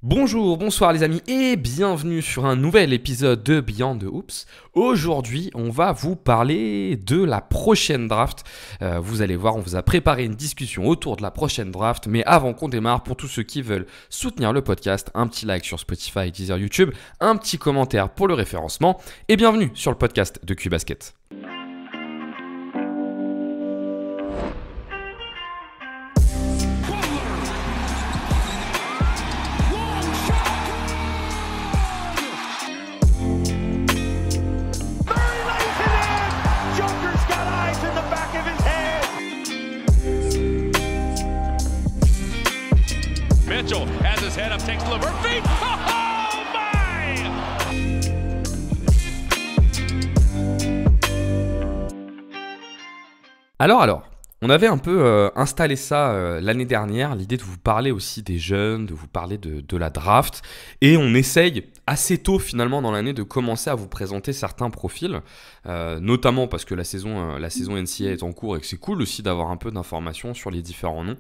Bonjour, bonsoir les amis et bienvenue sur un nouvel épisode de Beyond the Hoops. Aujourd'hui, on va vous parler de la prochaine draft. Vous allez voir, on vous a préparé une discussion autour de la prochaine draft. Mais avant qu'on démarre, pour tous ceux qui veulent soutenir le podcast, un petit like sur Spotify, Deezer, YouTube, un petit commentaire pour le référencement et bienvenue sur le podcast de QBasket. Mitchell has his head up, takes the Levert feed. Oh my! Alors, on avait un peu installé ça l'année dernière, l'idée de vous parler aussi des jeunes, de vous parler de la draft, et on essaye assez tôt finalement dans l'année de commencer à vous présenter certains profils, notamment parce que la saison NCAA est en cours et que c'est cool aussi d'avoir un peu d'informations sur les différents noms.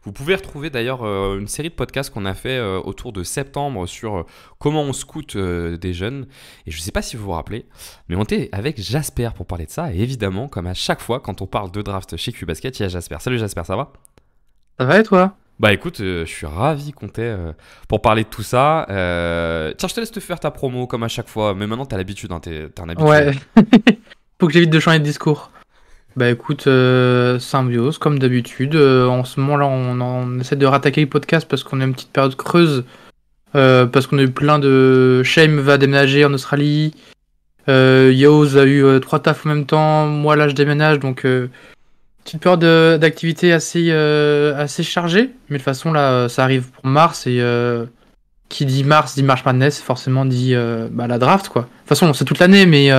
Vous pouvez retrouver d'ailleurs une série de podcasts qu'on a fait autour de septembre sur comment on scoute des jeunes. Et je ne sais pas si vous vous rappelez, mais on était avec Jasper pour parler de ça. Et évidemment, comme à chaque fois, quand on parle de draft chez QBasket, il y a Jasper. Salut Jasper, ça va ? Ça va et toi? Bah écoute, je suis ravi qu'on t'ait pour parler de tout ça. Tiens, je te laisse te faire ta promo comme à chaque fois. Mais maintenant, t'as l'habitude, hein, t'es un habitué. Ouais, faut que j'évite de changer de discours. Bah écoute, Symbiose, comme d'habitude. En ce moment-là, on essaie de rattaquer le podcast parce qu'on a une petite période creuse. Parce qu'on a eu plein de... Shame va déménager en Australie. Yoz a eu 3 tafs en même temps. Moi, là, je déménage, donc... petite période d'activité assez chargée. Mais de toute façon, là, ça arrive pour mars. Et qui dit mars, dit March Madness, forcément dit la draft, quoi. De toute façon, c'est toute l'année, mais...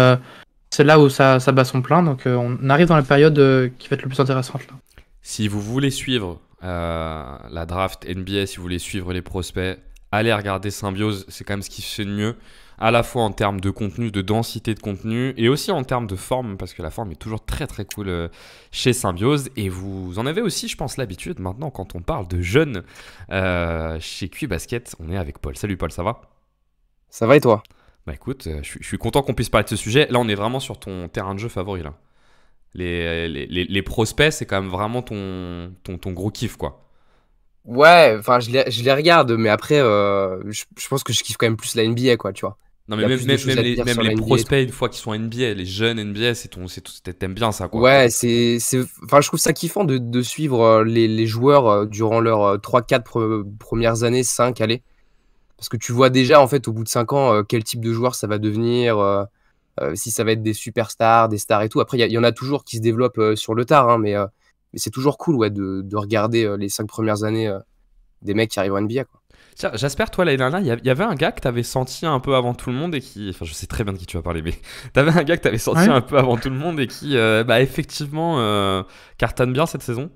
c'est là où ça bat son plein, donc on arrive dans la période qui va être le plus intéressante là. Si vous voulez suivre la draft NBA, si vous voulez suivre les prospects, allez regarder Symbiose, c'est quand même ce qui se fait de mieux, à la fois en termes de contenu, de densité de contenu, et aussi en termes de forme, parce que la forme est toujours très très cool chez Symbiose, et vous en avez aussi, je pense, l'habitude maintenant quand on parle de jeunes chez QBasket, on est avec Paul. Salut Paul, ça va ? Ça va et toi? Bah écoute, je suis content qu'on puisse parler de ce sujet. Là, on est vraiment sur ton terrain de jeu favori. Là. Les prospects, c'est quand même vraiment ton gros kiff, quoi. Ouais, enfin je les regarde, mais après je pense que je kiffe quand même plus la NBA, quoi, tu vois. Non, Il y mais a plus de choses à dire même sur les la NBA et prospects, une fois qu'ils sont NBA, les jeunes NBA, t'aimes bien ça, quoi. Ouais, enfin, je trouve ça kiffant de suivre les joueurs durant leurs 3-4 premières années, 5, allez. Parce que tu vois déjà, en fait, au bout de 5 ans, quel type de joueur ça va devenir, si ça va être des superstars, des stars et tout. Après, il y en a toujours qui se développent sur le tard, hein, mais c'est toujours cool, ouais, de regarder les 5 premières années des mecs qui arrivent en NBA, quoi. Tiens, j'espère, toi, l'année dernière, il y avait un gars que t'avais senti un peu avant tout le monde et qui... Enfin, je sais très bien de qui tu vas parler, mais t'avais un gars que t'avais senti Ouais. un peu avant tout le monde et qui, effectivement, cartonne bien cette saison.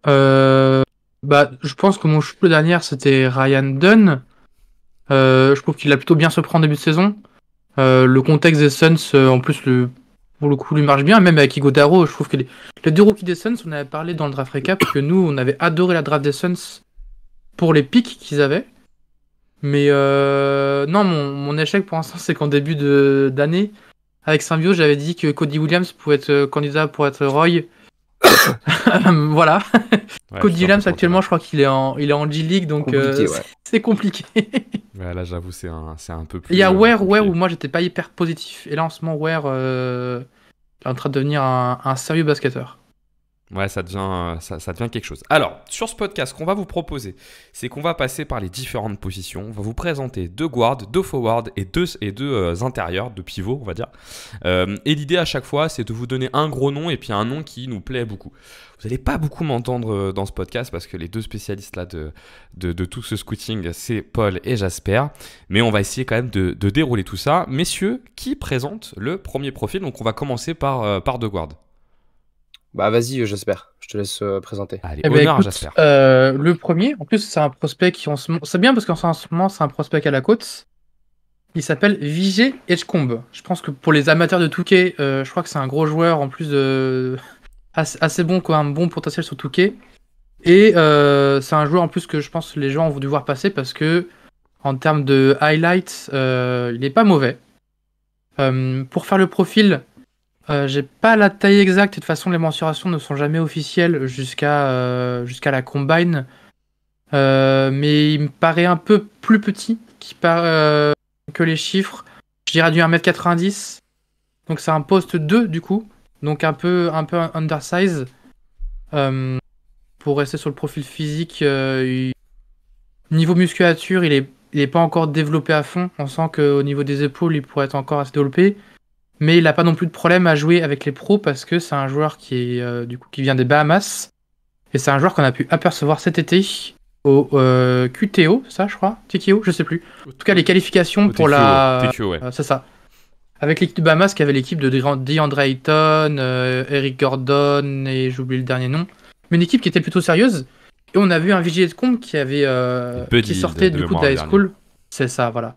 Je pense que mon chouchou dernière c'était Ryan Dunn. Je trouve qu'il a plutôt bien se prendre en début de saison. Le contexte des Suns, en plus, pour le coup, lui marche bien. Même avec Ighodaro, je trouve que les deux rookies des Suns, on avait parlé dans le draft recap que nous, on avait adoré la draft des Suns pour les pics qu'ils avaient. Mais non, mon échec pour l'instant, c'est qu'en début d'année, avec Symbiose, j'avais dit que Cody Williams pouvait être candidat pour être Roy. Voilà. Ouais, Cody je suis un peu Williams, actuellement, je crois qu'il est en G-League, donc Compliqué, ouais. c'est compliqué. Ouais, là, j'avoue, c'est un peu plus... Il y a Ware compliqué. où moi, j'étais pas hyper positif. Et là, en ce moment, Ware est en train de devenir un sérieux basketteur. Ouais, ça devient quelque chose. Alors, sur ce podcast, ce qu'on va vous proposer, c'est qu'on va passer par les différentes positions. On va vous présenter 2 guards, 2 forwards et deux intérieurs, 2 pivots, on va dire. Et l'idée à chaque fois, c'est de vous donner un gros nom et puis un nom qui nous plaît beaucoup. Vous n'allez pas beaucoup m'entendre dans ce podcast parce que les 2 spécialistes là de tout ce scouting, c'est Paul et Jasper. Mais on va essayer quand même de dérouler tout ça. Messieurs, qui présente le premier profil? Donc, on va commencer par 2 guards. Bah vas-y, j'espère. Je te laisse présenter. Allez, Eh ben, honneur à écoute, Jasper. le premier, en plus, c'est un prospect qui en ce moment. C'est bien parce qu'en ce moment, c'est un prospect à la côte. Il s'appelle Vijay Edgecombe. Je pense que pour les amateurs de 2K, je crois que c'est un gros joueur en plus de. Assez bon, quoi, un bon potentiel sur 2K. Et c'est un joueur en plus que je pense que les gens ont dû voir passer parce que en termes de highlights, il n'est pas mauvais. Pour faire le profil, j'ai pas la taille exacte. De toute façon, les mensurations ne sont jamais officielles jusqu'à la combine. Mais il me paraît un peu plus petit que les chiffres. Je dirais du 1m90. Donc c'est un poste 2 du coup. Donc un peu undersize. Pour rester sur le profil physique, niveau musculature, il est pas encore développé à fond. On sent qu'au niveau des épaules, il pourrait être encore assez développé. Mais il n'a pas non plus de problème à jouer avec les pros parce que c'est un joueur qui est qui vient des Bahamas. Et c'est un joueur qu'on a pu apercevoir cet été au QTO, ça je crois, TKO, je sais plus. En tout cas, les qualifications pour TQO, ouais. c'est ça. Avec l'équipe de Bahamas qui avait l'équipe de DeAndre Ayton, Eric Gordon et j'oublie le dernier nom. Mais une équipe qui était plutôt sérieuse. Et on a vu un VJ Combe qui sortait du coup de la high school. C'est ça, voilà.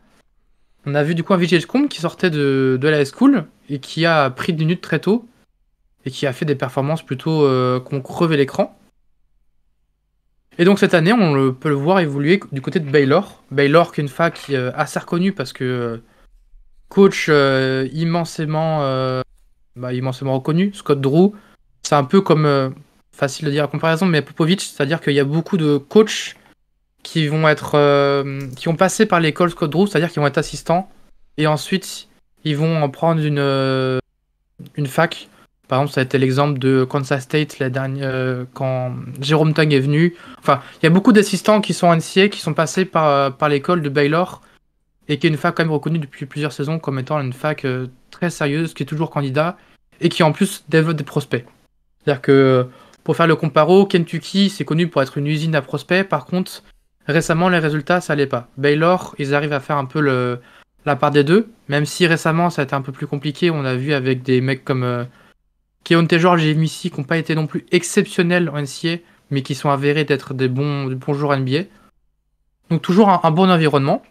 On a vu du coup un VJ Combe qui sortait de la high school et qui a pris de minutes très tôt et qui a fait des performances plutôt qu'on crevait l'écran. Et donc cette année, peut le voir évoluer du côté de Baylor. Baylor qui est une fac assez reconnue parce que coach immensément reconnu, Scott Drew. C'est un peu comme, facile de dire à comparaison, mais Popovich, c'est-à-dire qu'il y a beaucoup de coachs qui ont passé par l'école Scott Drew, c'est-à-dire qu'ils vont être assistants, et ensuite ils vont en prendre une fac. Par exemple, ça a été l'exemple de Kansas State quand Jérôme Tang est venu. Enfin, il y a beaucoup d'assistants qui sont NCAA, qui sont passés par l'école de Baylor, et qui est une fac quand même reconnue depuis plusieurs saisons comme étant une fac très sérieuse, qui est toujours candidat, et qui en plus développe des prospects. C'est-à-dire que, pour faire le comparo, Kentucky, c'est connu pour être une usine à prospects. Par contre, récemment, les résultats, ça allait pas. Baylor, ils arrivent à faire un peu la part des deux, même si récemment, ça a été un peu plus compliqué. On a vu avec des mecs comme Keontae George et Missy qui n'ont pas été non plus exceptionnels en NCAA, mais qui sont avérés d'être des bons joueurs NBA. Donc toujours un bon environnement.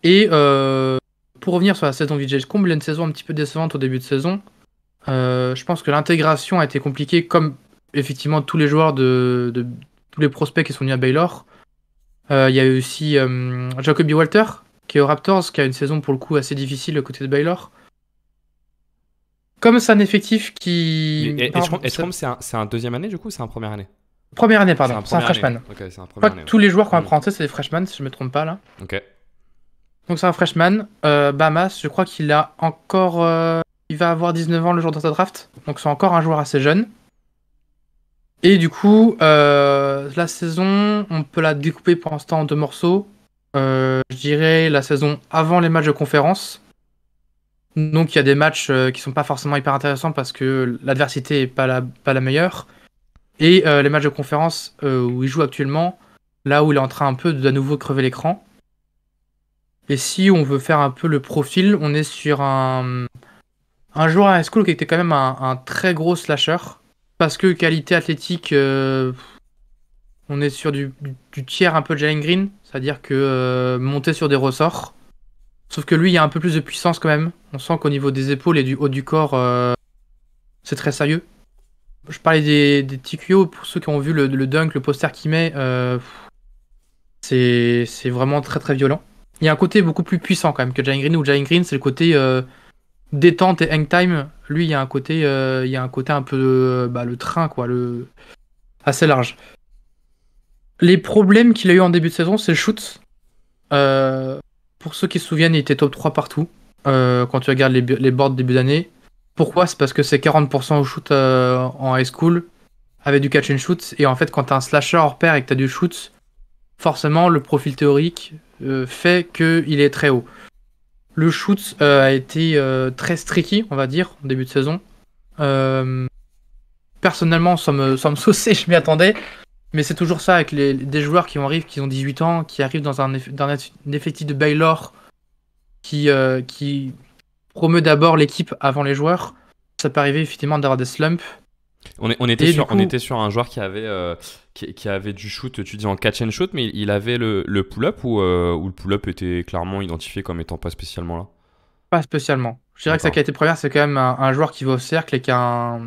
Et pour revenir sur la saison VJ Combe, il y a une saison un petit peu décevante au début de saison. Je pense que l'intégration a été compliquée, comme effectivement tous les joueurs tous les prospects qui sont venus à Baylor. Il y a eu aussi Jacoby Walter, qui est aux Raptors, qui a une saison pour le coup assez difficile à côté de Baylor. Comme c'est un effectif qui... Edgecombe, c'est un deuxième année du coup, c'est un première année? Première année, pardon, c'est un freshman. Ok, c'est un Je crois première année. que tous les joueurs qu'on va présenter, c'est des freshmen, si je me trompe pas là. Ok. Donc c'est un freshman. Bahamas, je crois qu'il a encore... il va avoir 19 ans le jour de sa draft. Donc c'est encore un joueur assez jeune. Et du coup, la saison, on peut la découper pour l'instant en deux morceaux. Je dirais la saison avant les matchs de conférence. Donc il y a des matchs qui sont pas forcément hyper intéressants parce que l'adversité est pas la meilleure. Et les matchs de conférence où il joue actuellement, là où il est en train un peu de nouveau crever l'écran. Et si on veut faire un peu le profil, on est sur un joueur à high school qui était quand même un très gros slasher. Parce que qualité athlétique, on est sur du tiers un peu de Jalen Green. C'est-à-dire que monter sur des ressorts. Sauf que lui, il y a un peu plus de puissance quand même. On sent qu'au niveau des épaules et du haut du corps, c'est très sérieux. Je parlais des TQO, pour ceux qui ont vu le dunk, le poster qu'il met, c'est vraiment très très violent. Il y a un côté beaucoup plus puissant quand même que Jalen Green, où Jalen Green c'est le côté détente et hang time. Lui, il y a un côté un peu le train, quoi, assez large. Les problèmes qu'il a eu en début de saison, c'est le shoot. Pour ceux qui se souviennent, il était top 3 partout quand tu regardes les boards début d'année. Pourquoi? C'est parce que c'est 40% au shoot en high school avec du catch and shoot. Et en fait, quand tu as un slasher hors pair et que tu as du shoot, forcément, le profil théorique fait qu'il est très haut. Le shoot a été très streaky, on va dire, en début de saison. Personnellement, sans me saucer, je m'y attendais. Mais c'est toujours ça avec des joueurs qui arrivent, qui ont 18 ans, qui arrivent dans un effectif de Baylor qui promeut d'abord l'équipe avant les joueurs. Ça peut arriver effectivement d'avoir des slumps. On était sur un joueur qui avait du shoot, tu dis en catch and shoot, mais il avait le pull-up ou le pull-up était clairement identifié comme étant pas spécialement là? Pas spécialement. Je dirais que sa qualité première, c'est quand même un joueur qui va au cercle et qui a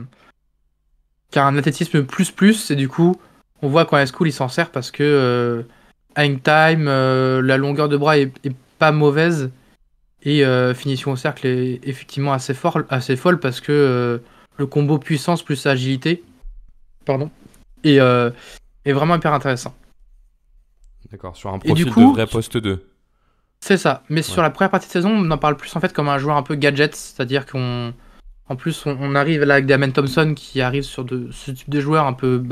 un athlétisme plus, et du coup, on voit qu'en high school, il s'en sert parce que hang time, la longueur de bras est pas mauvaise. Et finition au cercle est effectivement assez folle parce que le combo puissance plus agilité, pardon, est, est vraiment hyper intéressant. D'accord, sur un Et du profil coup, de vrai poste 2. c'est ça. Mais sur Ouais. la première partie de saison, on en parle plus en fait comme un joueur un peu gadget, c'est-à-dire en plus, on arrive là avec Damon Thompson qui arrive sur ce type de joueurs un peu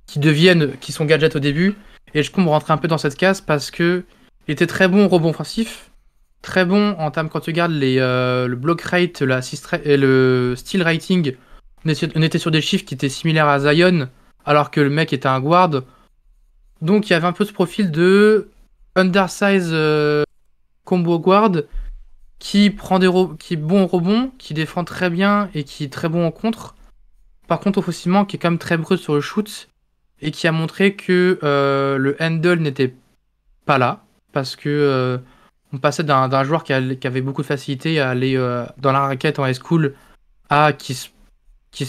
qui sont gadgets au début. Et je compte rentrer un peu dans cette case parce que il était très bon au rebond offensif, très bon en termes quand tu regardes le block rate, et le steal rating. On était sur des chiffres qui étaient similaires à Zion, alors que le mec était un guard. Donc il y avait un peu ce profil de undersize combo guard qui est bon au rebond, qui défend très bien et qui est très bon en contre. Par contre, offensivement, qui est quand même très brut sur le shoot et qui a montré que le handle n'était pas là parce que on passait d'un joueur qui avait beaucoup de facilité à aller dans la raquette en high school à qui se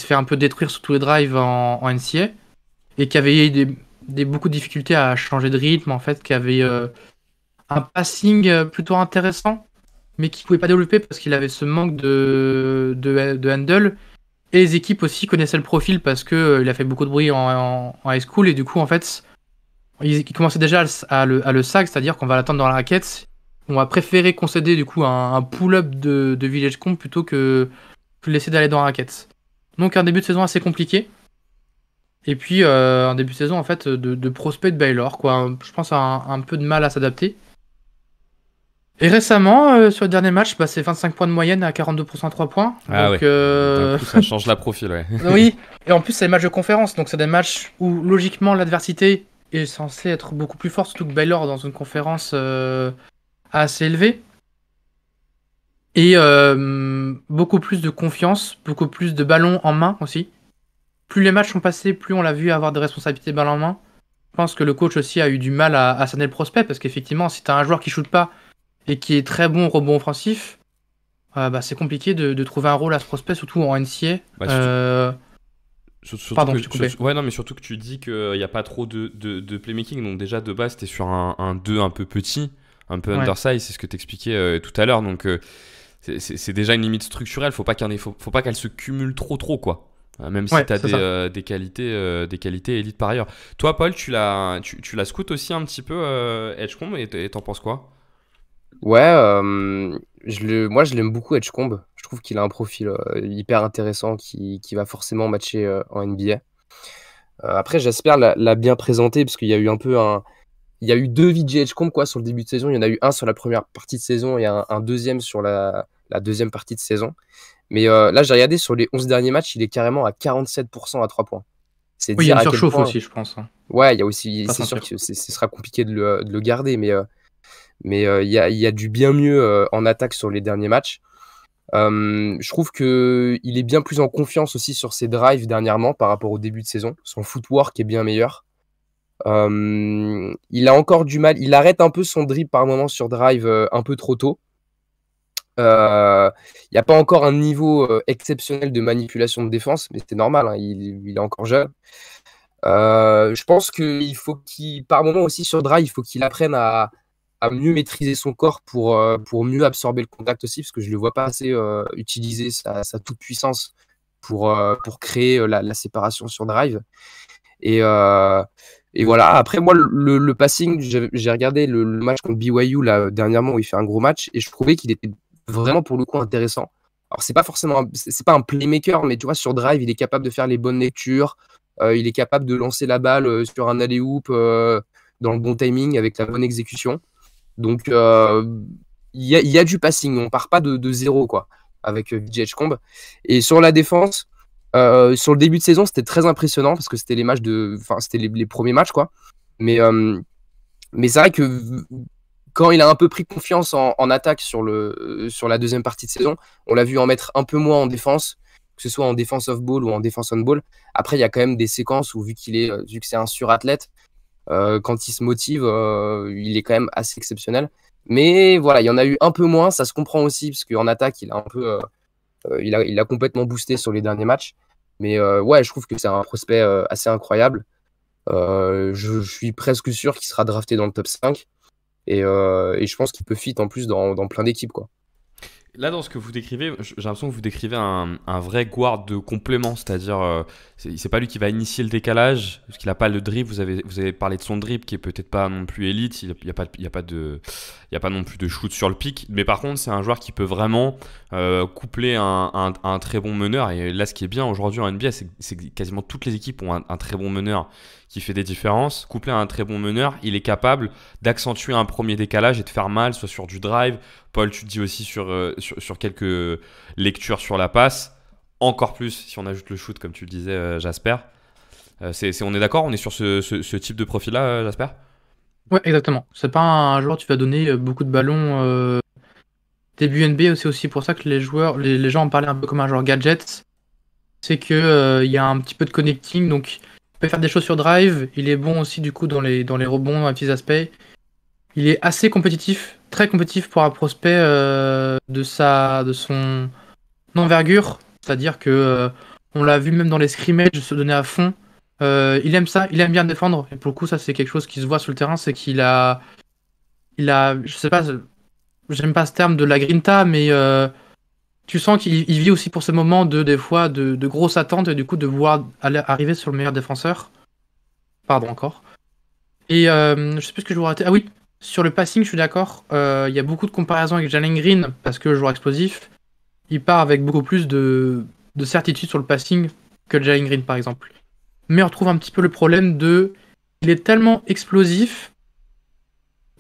fait un peu détruire sur tous les drives en NCA et qui avait eu beaucoup de difficultés à changer de rythme en fait, qui avait un passing plutôt intéressant mais qui pouvait pas développer parce qu'il avait ce manque de handle. Et les équipes aussi connaissaient le profil parce que il a fait beaucoup de bruit en high school et du coup en fait ils commençaient déjà à le sac, c'est-à-dire qu'on va l'attendre dans la raquette. On va préférer concéder du coup un pull-up de Village Comp plutôt que de laisser d'aller dans la raquette. Donc un début de saison assez compliqué. Et puis un début de saison en fait de prospect de Baylor quoi. Je pense un peu de mal à s'adapter. Et récemment, sur le dernier match, bah, c'est 25 points de moyenne à 42% à 3 points. Ah Donc, ouais. D'un coup, ça change la profil, ouais. oui. Et en plus, c'est des matchs de conférence. Donc, c'est des matchs où, logiquement, l'adversité est censée être beaucoup plus forte. Surtout que Baylor dans une conférence assez élevée. Et beaucoup plus de confiance, beaucoup plus de ballons en main aussi. Plus les matchs sont passés, plus on l'a vu avoir des responsabilités ballons en main. Je pense que le coach aussi a eu du mal à cerner le prospect. Parce qu'effectivement, si tu as un joueur qui shoot pas et qui est très bon au rebond offensif, bah, c'est compliqué de trouver un rôle à ce prospect, surtout en NCA. Bah, surtout Pardon, que, je t'ai coupé. ouais, non, mais surtout que tu dis qu'il n'y a pas trop de playmaking. Donc, déjà, de base, t'es sur un 2 un peu petit, un peu Ouais. undersize, c'est ce que t'expliquais tout à l'heure. Donc, c'est déjà une limite structurelle. Faut pas qu'elle se cumule trop, quoi. Même si Ouais, t'as c'est ça. des qualités élites par ailleurs. Toi, Paul, tu l'as scout aussi un petit peu, Edgecombe, et t'en penses quoi? Ouais, moi je l'aime beaucoup Edgecombe. Je trouve qu'il a un profil hyper intéressant qui va forcément matcher en NBA. Après, Jasper l'a bien présenté parce qu'il y a eu un peu il y a eu deux VJ Edgecombe quoi sur le début de saison. Il y en a eu un sur la première partie de saison et un deuxième sur la deuxième partie de saison. Mais là, j'ai regardé sur les 11 derniers matchs, il est carrément à 47% à 3 points. C'est Oui, il y a dire une à quel surchauffe point. aussi, je pense. Hein. Ouais, il y a aussi, Pas c'est sûr sentir. que ce sera compliqué de le garder, mais il y a du bien mieux en attaque sur les derniers matchs. Je trouve qu'il est bien plus en confiance aussi sur ses drives dernièrement par rapport au début de saison. Son footwork est bien meilleur. Il a encore du mal. Il arrête un peu son dribble par moment sur drive un peu trop tôt. Il n'y a pas encore un niveau exceptionnel de manipulation de défense, mais c'est normal, hein, il est encore jeune. Je pense qu'il faut par moment aussi sur drive, il faut qu'il apprenne à mieux maîtriser son corps pour mieux absorber le contact aussi, parce que je ne le vois pas assez utiliser sa toute-puissance pour créer la séparation sur drive. Et voilà, après moi, le passing, j'ai regardé le match contre BYU là, dernièrement où il fait un gros match, et je trouvais qu'il était vraiment pour le coup intéressant. Alors c'est pas forcément, c'est pas un playmaker, mais tu vois, sur drive, il est capable de faire les bonnes lectures, il est capable de lancer la balle sur un alley-oop dans le bon timing avec la bonne exécution. Donc il y a du passing, on part pas de zéro quoi avec VJ Edgecombe. Et sur la défense, sur le début de saison, c'était très impressionnant parce que c'était c'était les premiers matchs quoi. Mais c'est vrai que quand il a un peu pris confiance en attaque sur la deuxième partie de saison, on l'a vu en mettre un peu moins en défense, que ce soit en défense off-ball ou en défense on-ball. Après, il y a quand même des séquences où vu que c'est un surathlète, quand il se motive, il est quand même assez exceptionnel. Mais voilà, il y en a eu un peu moins, ça se comprend aussi, parce qu'en attaque, il a un peu, il a complètement boosté sur les derniers matchs. Mais ouais, je trouve que c'est un prospect assez incroyable. Je suis presque sûr qu'il sera drafté dans le top 5. Et je pense qu'il peut fit en plus dans plein d'équipes, quoi. Là, dans ce que vous décrivez, j'ai l'impression que vous décrivez un vrai guard de complément, c'est-à-dire, c'est pas lui qui va initier le décalage, parce qu'il n'a pas le dribble. Vous avez parlé de son dribble qui est peut-être pas non plus élite, il n'y a pas non plus de shoot sur le pic, mais par contre, c'est un joueur qui peut vraiment coupler un très bon meneur. Et là, ce qui est bien aujourd'hui en NBA, c'est que quasiment toutes les équipes ont un très bon meneur qui fait des différences. Couplé à un très bon meneur, il est capable d'accentuer un premier décalage et de faire mal, soit sur du drive. Paul, tu te dis aussi sur quelques lectures sur la passe. Encore plus si on ajoute le shoot, comme tu le disais, Jasper. On est d'accord? On est sur ce type de profil-là, Jasper? Ouais, exactement. C'est pas un joueur, tu vas donner beaucoup de ballons début NBA. C'est aussi pour ça que les gens en parlaient un peu comme un joueur gadget. C'est que il y a un petit peu de connecting, donc il peut faire des choses sur drive. Il est bon aussi du coup dans les rebonds, dans les petits aspects. Il est assez compétitif, très compétitif pour un prospect de son envergure. C'est-à-dire que on l'a vu même dans les scrimmages se donner à fond. Il aime ça, il aime bien défendre. Et pour le coup, ça c'est quelque chose qui se voit sur le terrain, c'est je sais pas, j'aime pas ce terme de la grinta, mais tu sens qu'il vit aussi pour ces moments des fois de grosses attentes et du coup de vouloir arriver sur le meilleur défenseur. Pardon encore. Et je sais plus ce que je vous rater. Ah oui, sur le passing, je suis d'accord. Il y a beaucoup de comparaisons avec Jalen Green parce que le joueur explosif, il part avec beaucoup plus de certitude sur le passing que Jalen Green par exemple. Mais on retrouve un petit peu le problème il est tellement explosif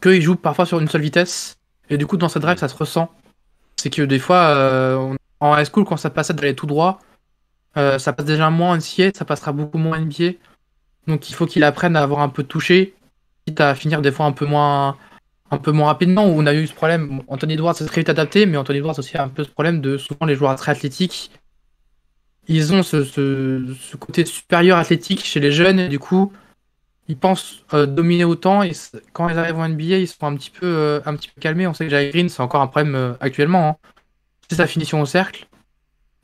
qu'il joue parfois sur une seule vitesse et du coup dans sa drive ça se ressent. C'est que des fois en high school quand ça passait d'aller tout droit, ça passe déjà moins en NCAA, ça passera beaucoup moins en NBA. Donc il faut qu'il apprenne à avoir un peu de toucher, quitte à finir des fois un peu moins rapidement, où on a eu ce problème. Anthony Edwards s'est très vite adapté, mais Anthony Edwards aussi a un peu ce problème de souvent les joueurs très athlétiques. Ils ont ce côté supérieur athlétique chez les jeunes, et du coup, ils pensent dominer autant, et quand ils arrivent en NBA, ils sont un petit peu calmés. On sait que Jalen Green, c'est encore un problème actuellement, hein. C'est sa finition au cercle.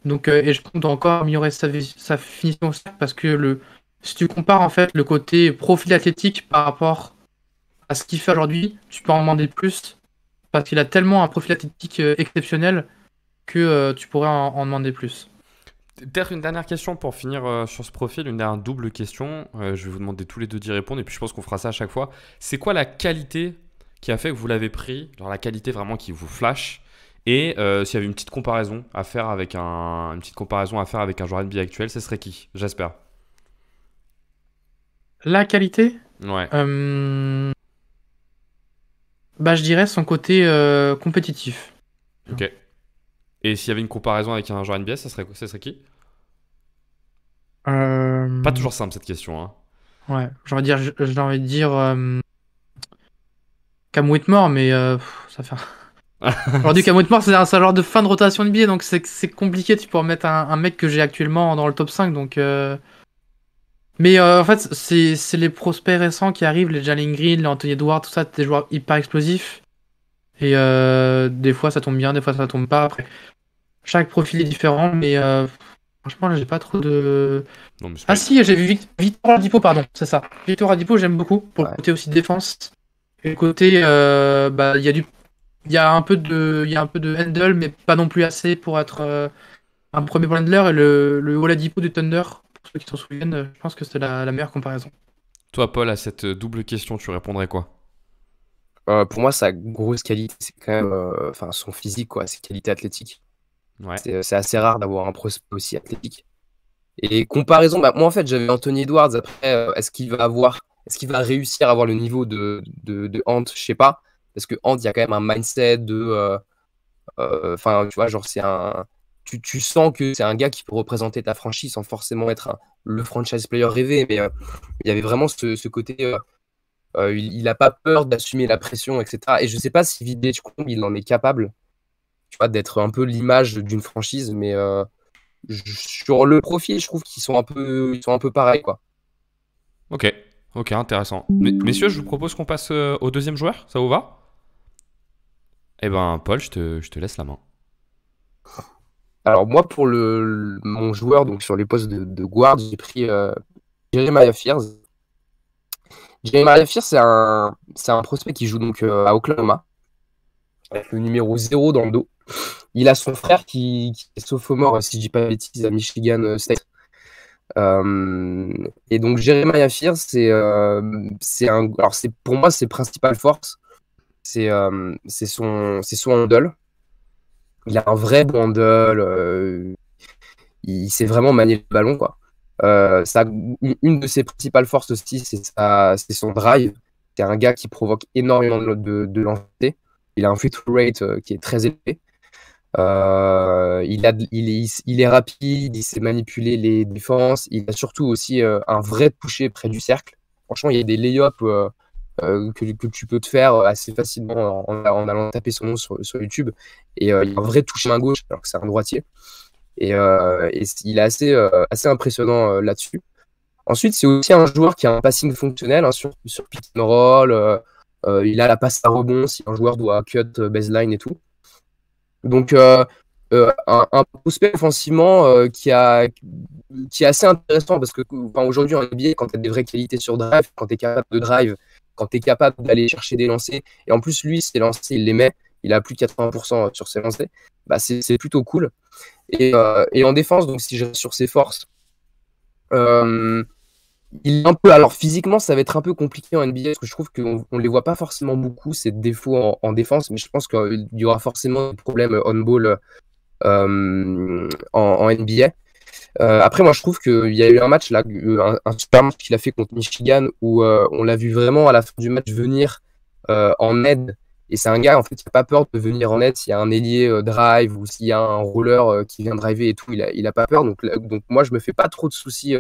Donc, et je compte encore améliorer sa finition au cercle, parce que si tu compares en fait le côté profil athlétique par rapport à ce qu'il fait aujourd'hui, tu peux en demander plus parce qu'il a tellement un profil athlétique exceptionnel que tu pourrais en demander plus. Peut-être une dernière question pour finir sur ce profil, une dernière double question. Je vais vous demander tous les deux d'y répondre et puis je pense qu'on fera ça à chaque fois. C'est quoi la qualité qui a fait que vous l'avez pris, genre la qualité vraiment qui vous flash, et s'il y avait une petite comparaison à faire avec un joueur NBA actuel, ce serait qui? J'espère. La qualité, Ouais. je dirais son côté compétitif. Ok. Et s'il y avait une comparaison avec un joueur NBA, ça serait qui? Pas toujours simple cette question, hein. Ouais, j'ai envie de dire Cam Whitmore, mais ça fait. Aujourd'hui, Cam Whitmore, c'est un genre de fin de rotation NBA, donc c'est compliqué. Tu peux remettre un mec que j'ai actuellement dans le top 5, donc. Mais en fait, c'est les prospects récents qui arrivent, les Jalen Green, les Anthony Edwards, tout ça, des joueurs hyper explosifs. Et des fois ça tombe bien, des fois ça tombe pas. Après, chaque profil est différent, mais franchement, là, j'ai pas trop de. Non, mais c'est Ah pas- si, j'ai vu Victor Oladipo, pardon, c'est ça. Victor Oladipo, j'aime beaucoup pour le Ouais. côté aussi défense. Et le côté, il y a un peu de handle, mais pas non plus assez pour être un premier ball handler. Et le Oladipo du Thunder, pour ceux qui s'en souviennent, je pense que c'était la meilleure comparaison. Toi, Paul, à cette double question, tu répondrais quoi? Pour moi, sa grosse qualité, c'est quand même son physique, quoi, ses qualités athlétiques. Ouais. C'est assez rare d'avoir un prospect aussi athlétique. Et comparaison, moi en fait, j'avais Anthony Edwards. Après, est-ce qu'il va réussir à avoir le niveau de Ant? Je sais pas. Parce que Ant, il y a quand même un mindset tu vois, genre, tu sens que c'est un gars qui peut représenter ta franchise sans forcément être le franchise player rêvé. Mais il y avait vraiment ce côté. Il a pas peur d'assumer la pression, etc. Et je sais pas si Videtchkong, il en est capable, tu vois, d'être un peu l'image d'une franchise, mais sur le profil, je trouve ils sont un peu pareils, quoi. Ok, intéressant. Messieurs, je vous propose qu'on passe au deuxième joueur, ça vous va? Eh ben, Paul, je te laisse la main. Alors moi, pour mon joueur, donc sur les postes de guard, j'ai pris Jeremiah Fears. Jeremiah Fear, c'est un prospect qui joue donc à Oklahoma, avec le numéro 0 dans le dos. Il a son frère qui est sophomore, si je dis pas de bêtises, à Michigan State. Et donc Jeremiah Fear, alors c'est pour moi ses principales forces, c'est son handle. Il a un vrai bon handle, il sait vraiment manier le ballon, quoi. Une de ses principales forces aussi, c'est son drive. C'est un gars qui provoque énormément de lancers. Il a un free throw rate qui est très élevé. Il est rapide, il sait manipuler les défenses. Il a surtout aussi un vrai toucher près du cercle. Franchement, il y a des lay-ups que tu peux te faire assez facilement en allant taper son nom sur YouTube. Et il y a un vrai toucher main gauche, alors que c'est un droitier. Et il est assez impressionnant là-dessus. Ensuite, c'est aussi un joueur qui a un passing fonctionnel hein, sur pick and roll. Il a la passe à rebond si un joueur doit cut baseline et tout. Donc, un prospect offensivement qui est assez intéressant parce que aujourd'hui en NBA, quand tu as des vraies qualités sur drive, quand tu es capable de drive, quand tu es capable d'aller chercher des lancers, et en plus, lui, ses lancers, il les met, il a plus de 80% sur ses lancers, bah, c'est plutôt cool. Et en défense, donc si je reste sur ses forces, il est un peu. Alors physiquement, ça va être un peu compliqué en NBA parce que je trouve qu'on ne les voit pas forcément beaucoup, ces défauts en défense, mais je pense qu'il y aura forcément des problèmes on-ball en NBA. Après, moi, je trouve qu'il y a eu un match, là, un super match qu'il a fait contre Michigan où on l'a vu vraiment à la fin du match venir en aide. Et c'est un gars, en fait, qui n'a pas peur de venir en aide s'il y a un ailier drive ou s'il y a un roller qui vient driver et tout. Il a pas peur. Donc, moi, je me fais pas trop de soucis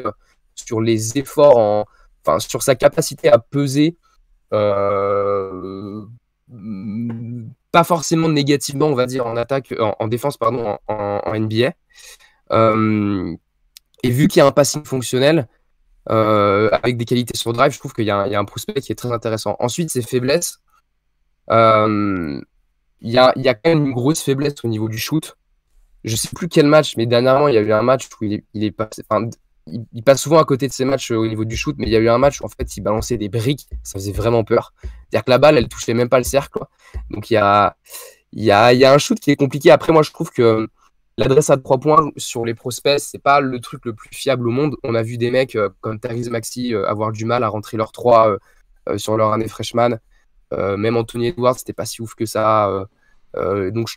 sur les efforts, sur sa capacité à peser. Pas forcément négativement, on va dire, en défense, pardon, en NBA. Et vu qu'il y a un passing fonctionnel, avec des qualités sur drive, je trouve qu'il y a un prospect qui est très intéressant. Ensuite, ses faiblesses. Il y a quand même une grosse faiblesse au niveau du shoot. Je sais plus quel match, mais dernièrement, il y a eu un match où il passe souvent à côté de ses matchs au niveau du shoot, mais il y a eu un match où en fait, il balançait des briques. Ça faisait vraiment peur. C'est-à-dire que la balle, elle touchait même pas le cercle, quoi. Donc, il y a un shoot qui est compliqué. Après, moi, je trouve que l'adresse à 3 points sur les prospects, c'est pas le truc le plus fiable au monde. On a vu des mecs comme Tyrese Maxey avoir du mal à rentrer leurs 3 sur leur année freshman. Même Anthony Edwards, c'était pas si ouf que ça. Donc,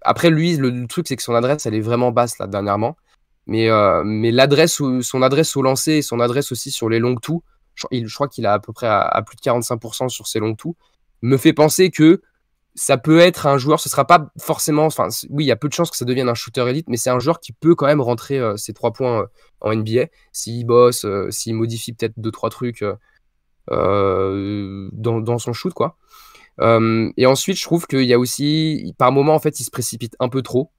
après, lui, le truc, c'est que son adresse, elle est vraiment basse là dernièrement. Mais son adresse au lancer et son adresse aussi sur les longues tours, je crois qu'il a à peu près à plus de 45% sur ses longues tours, me fait penser que ça peut être un joueur, ce sera pas forcément, oui, il y a peu de chances que ça devienne un shooter élite, mais c'est un joueur qui peut quand même rentrer ses 3 points en NBA s'il bosse, s'il modifie peut-être 2-3 trucs dans son shoot, quoi. Et ensuite, je trouve qu'il y a aussi, par moment, en fait, il se précipite un peu trop.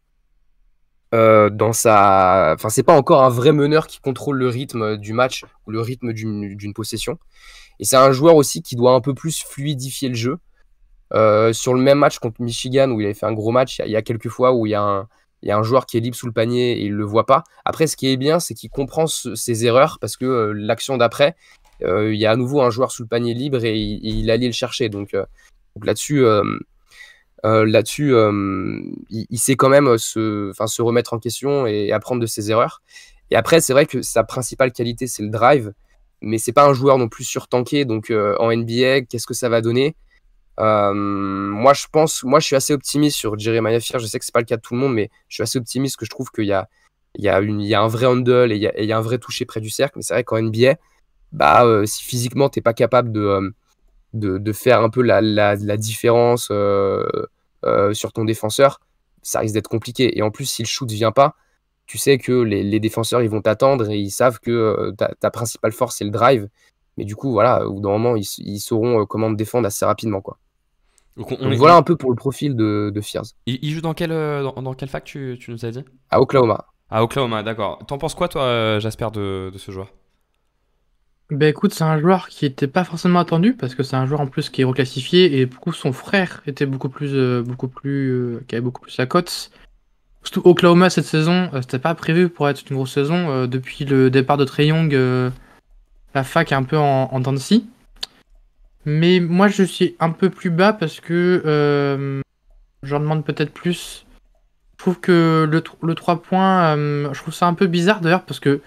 C'est pas encore un vrai meneur qui contrôle le rythme du match ou le rythme d'une possession. Et c'est un joueur aussi qui doit un peu plus fluidifier le jeu. Sur le même match contre Michigan où il avait fait un gros match, il y a quelques fois où il y a un joueur qui est libre sous le panier et il le voit pas. Après, ce qui est bien, c'est qu'il comprend ses erreurs parce que l'action d'après, il y a à nouveau un joueur sous le panier libre et il allait le chercher. Donc là-dessus, il sait quand même se remettre en question et apprendre de ses erreurs. Et après, c'est vrai que sa principale qualité, c'est le drive, mais c'est pas un joueur non plus surtanké. Donc en NBA, qu'est-ce que ça va donner? Moi, je suis assez optimiste sur Jeremiah Fear. Je sais que c'est pas le cas de tout le monde, mais je suis assez optimiste que je trouve qu'il y a un vrai handle et il y a un vrai toucher près du cercle. Mais c'est vrai qu'en NBA, si physiquement t'es pas capable de faire un peu la différence sur ton défenseur, ça risque d'être compliqué. Et en plus, si le shoot vient pas, tu sais que les défenseurs ils vont t'attendre et ils savent que ta principale force c'est le drive. Mais du coup, voilà, au bout d'un moment, ils sauront comment te défendre assez rapidement, quoi. Donc voilà un peu pour le profil de Fears. Il joue dans quelle fac tu nous as dit? À Oklahoma. À Oklahoma, d'accord. T'en penses quoi, toi, Jasper, de ce joueur? Bah écoute, c'est un joueur qui était pas forcément attendu parce que c'est un joueur en plus qui est reclassifié et beaucoup son frère était qui avait beaucoup plus la cote. Surtout Oklahoma cette saison, c'était pas prévu pour être une grosse saison depuis le départ de Trae Young. La fac est un peu en dents de scie. Mais moi, je suis un peu plus bas parce que j'en demande peut-être plus. Je trouve que le 3 points, je trouve ça un peu bizarre d'ailleurs parce que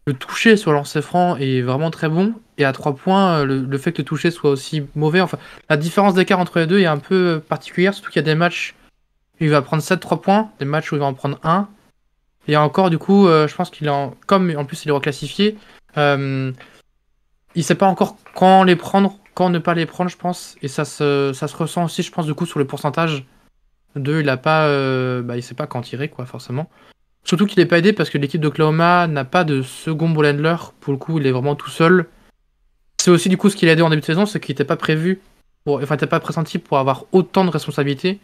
le toucher sur lancer franc est vraiment très bon. Et à 3 points, le fait que le toucher soit aussi mauvais, enfin, la différence d'écart entre les deux est un peu particulière, surtout qu'il y a des matchs où il va prendre 7 3 points, des matchs où il va en prendre un. Et encore, du coup, je pense qu'il est comme en plus il est reclassifié, euh, il sait pas encore quand les prendre, quand ne pas les prendre, je pense. Et ça se ressent aussi, je pense, du coup, sur le pourcentage. Il a pas, il sait pas quand tirer, quoi, forcément. Surtout qu'il est pas aidé parce que l'équipe d'Oklahoma n'a pas de second ball handler. Pour le coup, il est vraiment tout seul. C'est aussi, du coup, ce qu'il a aidé en début de saison, c'est qu'il n'était pas prévu, enfin, il n'était pas pressenti pour avoir autant de responsabilités.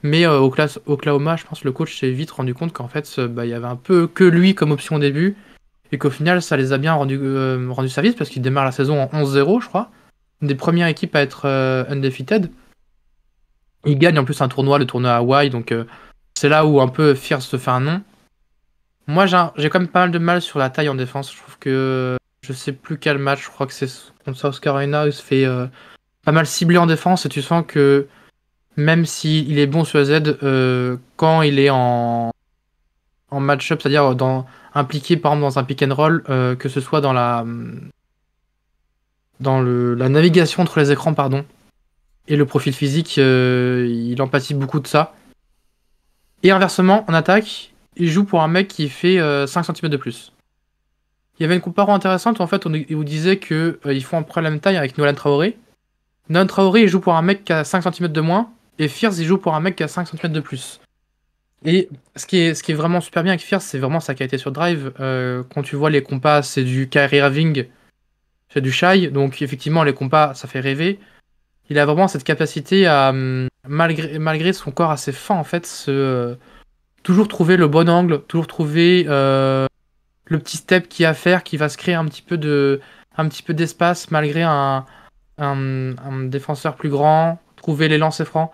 Mais Oklahoma, je pense, le coach s'est vite rendu compte qu'en fait, il y avait un peu que lui comme option au début. Et qu'au final, ça les a bien rendu service parce qu'ils démarrent la saison en 11-0, je crois. Une des premières équipes à être undefeated. Ils gagnent en plus un tournoi, le tournoi Hawaii, donc c'est là où un peu Fierce se fait un nom. Moi, j'ai quand même pas mal de mal sur la taille en défense. Je trouve que je sais plus quel match, je crois que c'est contre South Carolina, où il se fait pas mal cibler en défense et tu sens que même s'il est bon sur la Z, quand il est en match-up, c'est-à-dire impliqué par exemple dans un pick and roll, que ce soit dans la navigation entre les écrans, pardon, et le profil physique, il empathie beaucoup de ça. Et inversement, en attaque, il joue pour un mec qui fait 5 cm de plus. Il y avait une comparaison intéressante où en fait on vous disait que ils font à peu près la même taille avec Nolan Traoré. Nolan Traoré il joue pour un mec qui a 5 cm de moins, et Fierce il joue pour un mec qui a 5 cm de plus. Et ce qui est vraiment super bien avec Fierce, c'est vraiment sa qualité sur drive. Quand tu vois les compas, c'est du Kyrie Irving, c'est du Shai, donc effectivement les compas, ça fait rêver. Il a vraiment cette capacité à, malgré son corps assez fin, en fait, toujours trouver le bon angle, toujours trouver le petit step qu'il y a à faire, qui va se créer un petit peu d'espace malgré un défenseur plus grand, trouver les lancers francs.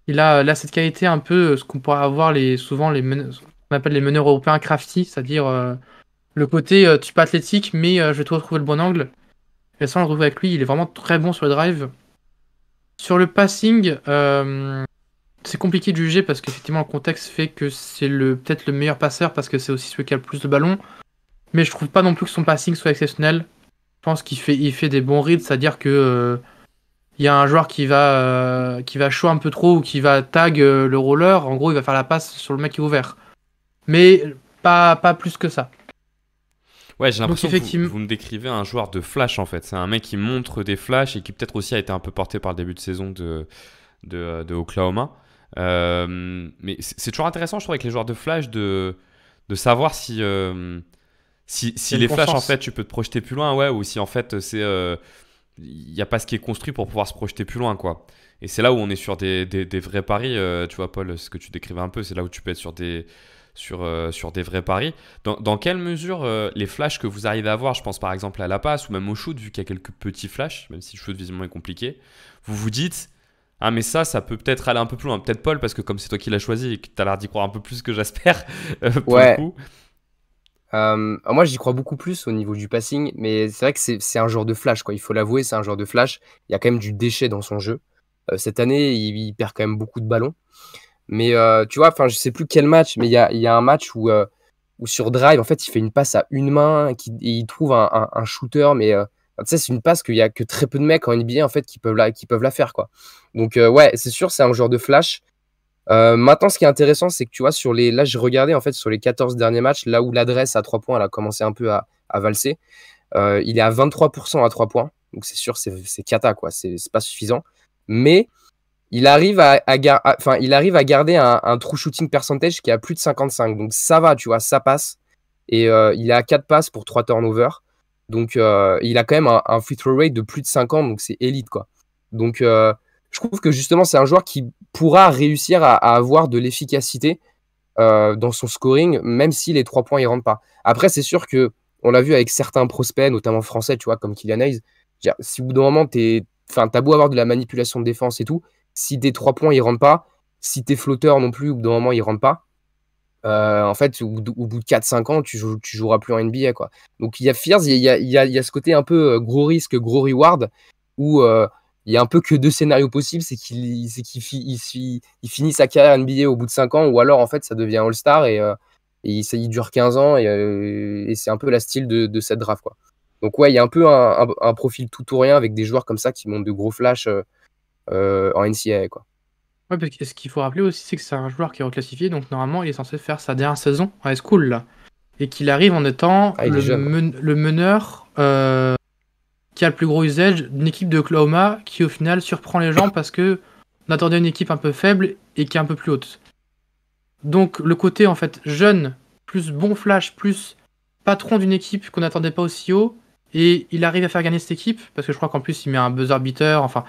Il a là cette qualité un peu, ce qu'on pourrait avoir souvent ce qu'on appelle les meneurs européens crafty, c'est-à-dire le côté tu suis pas athlétique, mais je vais toujours trouver le bon angle. Et ça, on le retrouve avec lui, il est vraiment très bon sur le drive. Sur le passing, c'est compliqué de juger parce qu'effectivement le contexte fait que c'est peut-être le meilleur passeur parce que c'est aussi celui qui a le plus de ballons. Mais je trouve pas non plus que son passing soit exceptionnel. Je pense qu'il fait des bons reads, c'est-à-dire que il y a un joueur qui va show un peu trop ou qui va tag le roller. En gros, il va faire la passe sur le mec qui est ouvert. Mais pas plus que ça. Ouais, j'ai Donc l'impression que vous, effectivement, vous me décrivez un joueur de flash en fait. C'est un mec qui montre des flashs et qui peut-être aussi a été un peu porté par le début de saison de Oklahoma. Mais c'est toujours intéressant, je trouve, avec les joueurs de flash de savoir si une les flashs en confiance. fait tu peux te projeter plus loin, ouais, ou si en fait il n'y a pas ce qui est construit pour pouvoir se projeter plus loin, quoi. Et c'est là où on est sur des vrais paris, tu vois, Paul, ce que tu décrivais un peu, c'est là où tu peux être sur des vrais paris. Dans quelle mesure les flashs que vous arrivez à avoir, je pense par exemple à la passe ou même au shoot, vu qu'il y a quelques petits flashs, même si le shoot visiblement est compliqué, vous vous dites, ah mais ça peut peut-être aller un peu plus loin. Peut-être Paul, parce que comme c'est toi qui l'as choisi et que tu as l'air d'y croire un peu plus que j'espère, pour le Ouais. coup. Moi, j'y crois beaucoup plus au niveau du passing, mais c'est vrai que c'est un joueur de flash, quoi. Il faut l'avouer, c'est un joueur de flash. Il y a quand même du déchet dans son jeu. Cette année, il perd quand même beaucoup de ballons. Mais tu vois, enfin, je sais plus quel match, mais il y a un match où sur drive, en fait, il fait une passe à une main et il trouve un shooter, mais tu sais, c'est une passe qu'il y a que très peu de mecs en NBA en fait qui peuvent la faire, quoi. Donc ouais, c'est sûr, c'est un joueur de flash. Maintenant, ce qui est intéressant, c'est que tu vois, là, j'ai regardé en fait sur les 14 derniers matchs, là où l'adresse à 3 points, elle a commencé un peu à valser. Il est à 23% à 3 points. Donc, c'est sûr, c'est cata, quoi. C'est pas suffisant. Mais il arrive il arrive à garder un true shooting percentage qui est à plus de 55. Donc, ça va, tu vois, ça passe. Et il est à 4 passes pour 3 turnovers. Donc, il a quand même un free throw rate de plus de 50. Donc, c'est élite, quoi. Donc, je trouve que justement, c'est un joueur qui pourra réussir à avoir de l'efficacité dans son scoring, même si les 3 points ne rentrent pas. Après, c'est sûr que on l'a vu avec certains prospects, notamment français, tu vois, comme Kylian Hayes. Si au bout d'un moment, t'as beau avoir de la manipulation de défense et tout, si des 3 points, ils rentrent pas, si t'es flotteur non plus, au bout d'un moment, ils rentrent pas, en fait, au bout de 4-5 ans, tu joueras plus en NBA, quoi. Donc, il y a Fears, il y a ce côté un peu gros risque, gros reward, où il y a un peu que 2 scénarios possibles, c'est qu'il il finit sa carrière NBA au bout de 5 ans, ou alors en fait ça devient All-Star et il dure 15 ans et c'est un peu la style de cette draft, quoi. Donc ouais, il y a un peu un profil tout ou rien avec des joueurs comme ça qui montent de gros flashs en NCAA, quoi. Ouais, parce que ce qu'il faut rappeler aussi, c'est que c'est un joueur qui est reclassifié, donc normalement, il est censé faire sa dernière saison en high school, là. Et qu'il arrive en étant Ah, il est jeune. le meneur qui a le plus gros usage d'une équipe de Oklahoma qui, au final, surprend les gens parce que on attendait une équipe un peu faible et qui est un peu plus haute. Donc, le côté, en fait, jeune, plus bon flash, plus patron d'une équipe qu'on n'attendait pas aussi haut, et il arrive à faire gagner cette équipe, parce que je crois qu'en plus, il met un buzzer beater, enfin,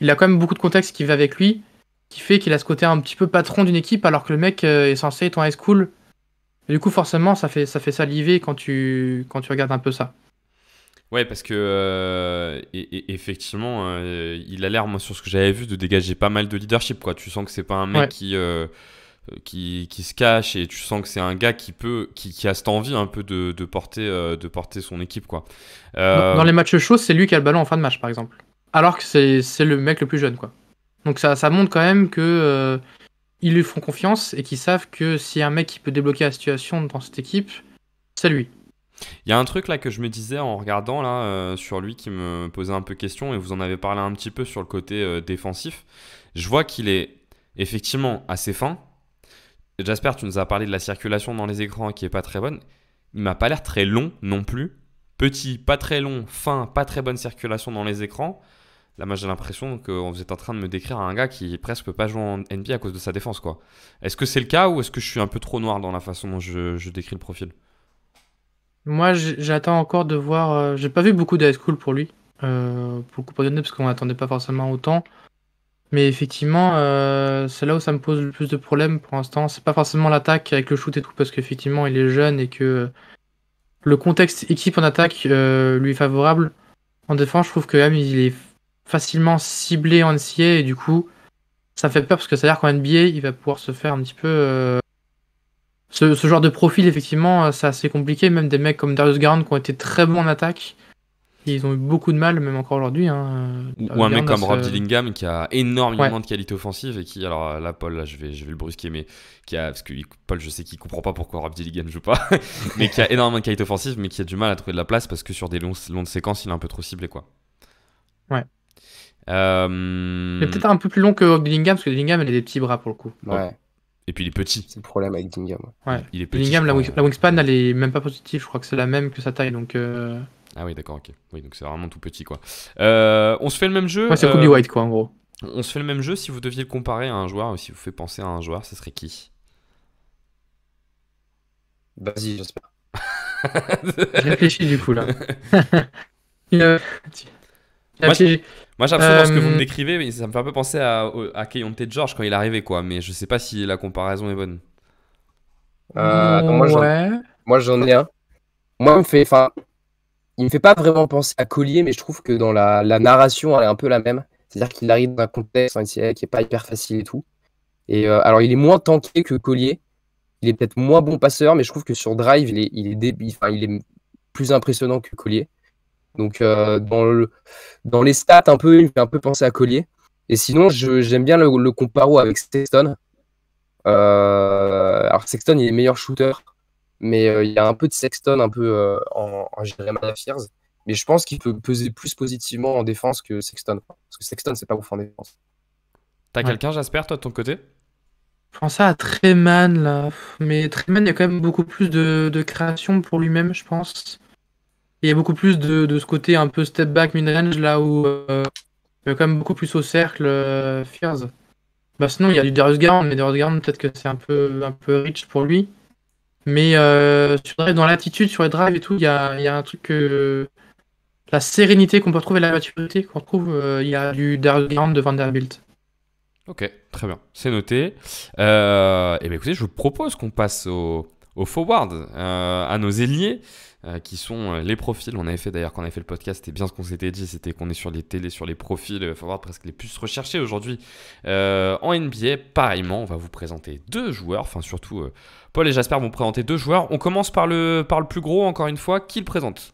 il a quand même beaucoup de contexte qui va avec lui, qui fait qu'il a ce côté un petit peu patron d'une équipe, alors que le mec est censé être en high school. Et du coup, forcément, ça fait saliver quand tu regardes un peu ça. Ouais, parce que effectivement, il a l'air, moi, sur ce que j'avais vu, de dégager pas mal de leadership, quoi. Tu sens que c'est pas un mec Ouais. qui se cache, et tu sens que c'est un gars qui a cette envie un peu de porter son équipe, quoi. Dans les matchs chauds, c'est lui qui a le ballon en fin de match, par exemple. Alors que c'est le mec le plus jeune, quoi. Donc ça montre quand même que ils lui font confiance et qu'ils savent que s'il y a un mec qui peut débloquer la situation dans cette équipe, c'est lui. Il y a un truc là que je me disais en regardant là sur lui qui me posait un peu question, et vous en avez parlé un petit peu sur le côté défensif. Je vois qu'il est effectivement assez fin. Jasper, tu nous as parlé de la circulation dans les écrans qui est pas très bonne. Il m'a pas l'air très long non plus. Petit, pas très long, fin, pas très bonne circulation dans les écrans. Là, moi j'ai l'impression que vous êtes en train de me décrire un gars qui presque peut pas jouer en NBA à cause de sa défense, quoi. Est-ce que c'est le cas, ou est-ce que je suis un peu trop noir dans la façon dont je décris le profil? Moi, j'attends encore de voir. J'ai pas vu beaucoup de high school pour lui. Pour le coup, pas donné parce qu'on n'attendait pas forcément autant. Mais effectivement, c'est là où ça me pose le plus de problèmes pour l'instant. C'est pas forcément l'attaque avec le shoot et tout, parce qu'effectivement, il est jeune et que le contexte équipe en attaque lui est favorable. En défense, je trouve que même il est facilement ciblé en NCAA et du coup, ça fait peur parce que ça veut dire qu'en NBA, il va pouvoir se faire un petit peu. Ce genre de profil, effectivement, c'est assez compliqué. Même des mecs comme Darius Garland qui ont été très bons en attaque, ils ont eu beaucoup de mal, même encore aujourd'hui. Hein. Ou Darius un mec Garland a comme Rob ce- Dillingham qui a Ouais. énormément de qualité offensive, et qui, alors là, Paul, là, je vais le brusquer, mais parce que Paul, je sais qu'il comprend pas pourquoi Rob Dillingham joue pas, mais qui a énormément de qualité offensive, mais qui a du mal à trouver de la place parce que sur des longues séquences, il est un peu trop ciblé, quoi. Ouais. Mais Euh, peut-être un peu plus long que Dillingham, parce que Dillingham, il a des petits bras pour le coup. oh, Ouais, et puis il est petit. c'est le problème avec Dingham. Ouais. Il est petit, je Dillingham, crois. la wingspan, elle est même pas positive. Je crois que c'est la même que sa taille. Donc, Ah oui, d'accord, ok. Oui, donc c'est vraiment tout petit, quoi. On se fait le même jeu. ouais, c'est Kobe White, quoi, en gros. On se fait le même jeu. Si vous deviez le comparer à un joueur, ou si vous fait penser à un joueur, ce serait qui? Vas-y, j'espère. Je réfléchis du coup, là. Euh, j'ai Moi, réfléchi. Moi, j'ai l'impression, dans ce que vous me Euh, décrivez, mais ça me fait un peu penser à Keyonte George quand il est arrivé, quoi. Mais je sais pas si la comparaison est bonne. Attends, ouais. moi j'en ai un. Moi, il me fait pas vraiment penser à Collier, mais je trouve que dans la narration, elle est un peu la même. C'est-à-dire qu'il arrive dans un contexte en NCAA qui est pas hyper facile et tout. Et alors, il est moins tanké que Collier. Il est peut-être moins bon passeur, mais je trouve que sur drive, il est plus impressionnant que Collier. Donc, dans les stats, un peu, il me fait un peu penser à Collier. Et sinon, j'aime bien le comparo avec Sexton. Alors, Sexton, il est meilleur shooter, mais il y a un peu de Sexton un peu en Jeremiah Fears. Mais je pense qu'il peut peser plus positivement en défense que Sexton. Parce que Sexton, c'est pas ouf en défense. T'as Ouais. quelqu'un, Jasper, toi, de ton côté? Je pense à Treman, là. Mais Treman, il y a quand même beaucoup plus de création pour lui-même, je pense. Et il y a beaucoup plus de ce côté un peu step back mid-range, là où il y a quand même beaucoup plus au cercle, Fears. Bah, sinon, il y a du Darius Garland, mais Darius Garland, peut-être que c'est un peu rich pour lui. Mais dans l'attitude, sur les drives et tout, il y a un truc que. La sérénité qu'on peut retrouver, la maturité qu'on retrouve, il y a du Darius Garland de Vanderbilt. Ok, très bien. C'est noté. Et bien, écoutez, je vous propose qu'on passe au forward, à nos ailiers, qui sont les profils. On avait fait d'ailleurs, quand on avait fait le podcast, c'était bien ce qu'on s'était dit, c'était qu'on est sur les télés, sur les profils forward presque les plus recherchés aujourd'hui en NBA. Pareillement, on va vous présenter deux joueurs, enfin surtout Paul et Jasper vont présenter deux joueurs. On commence par le plus gros, encore une fois. Qui le présente?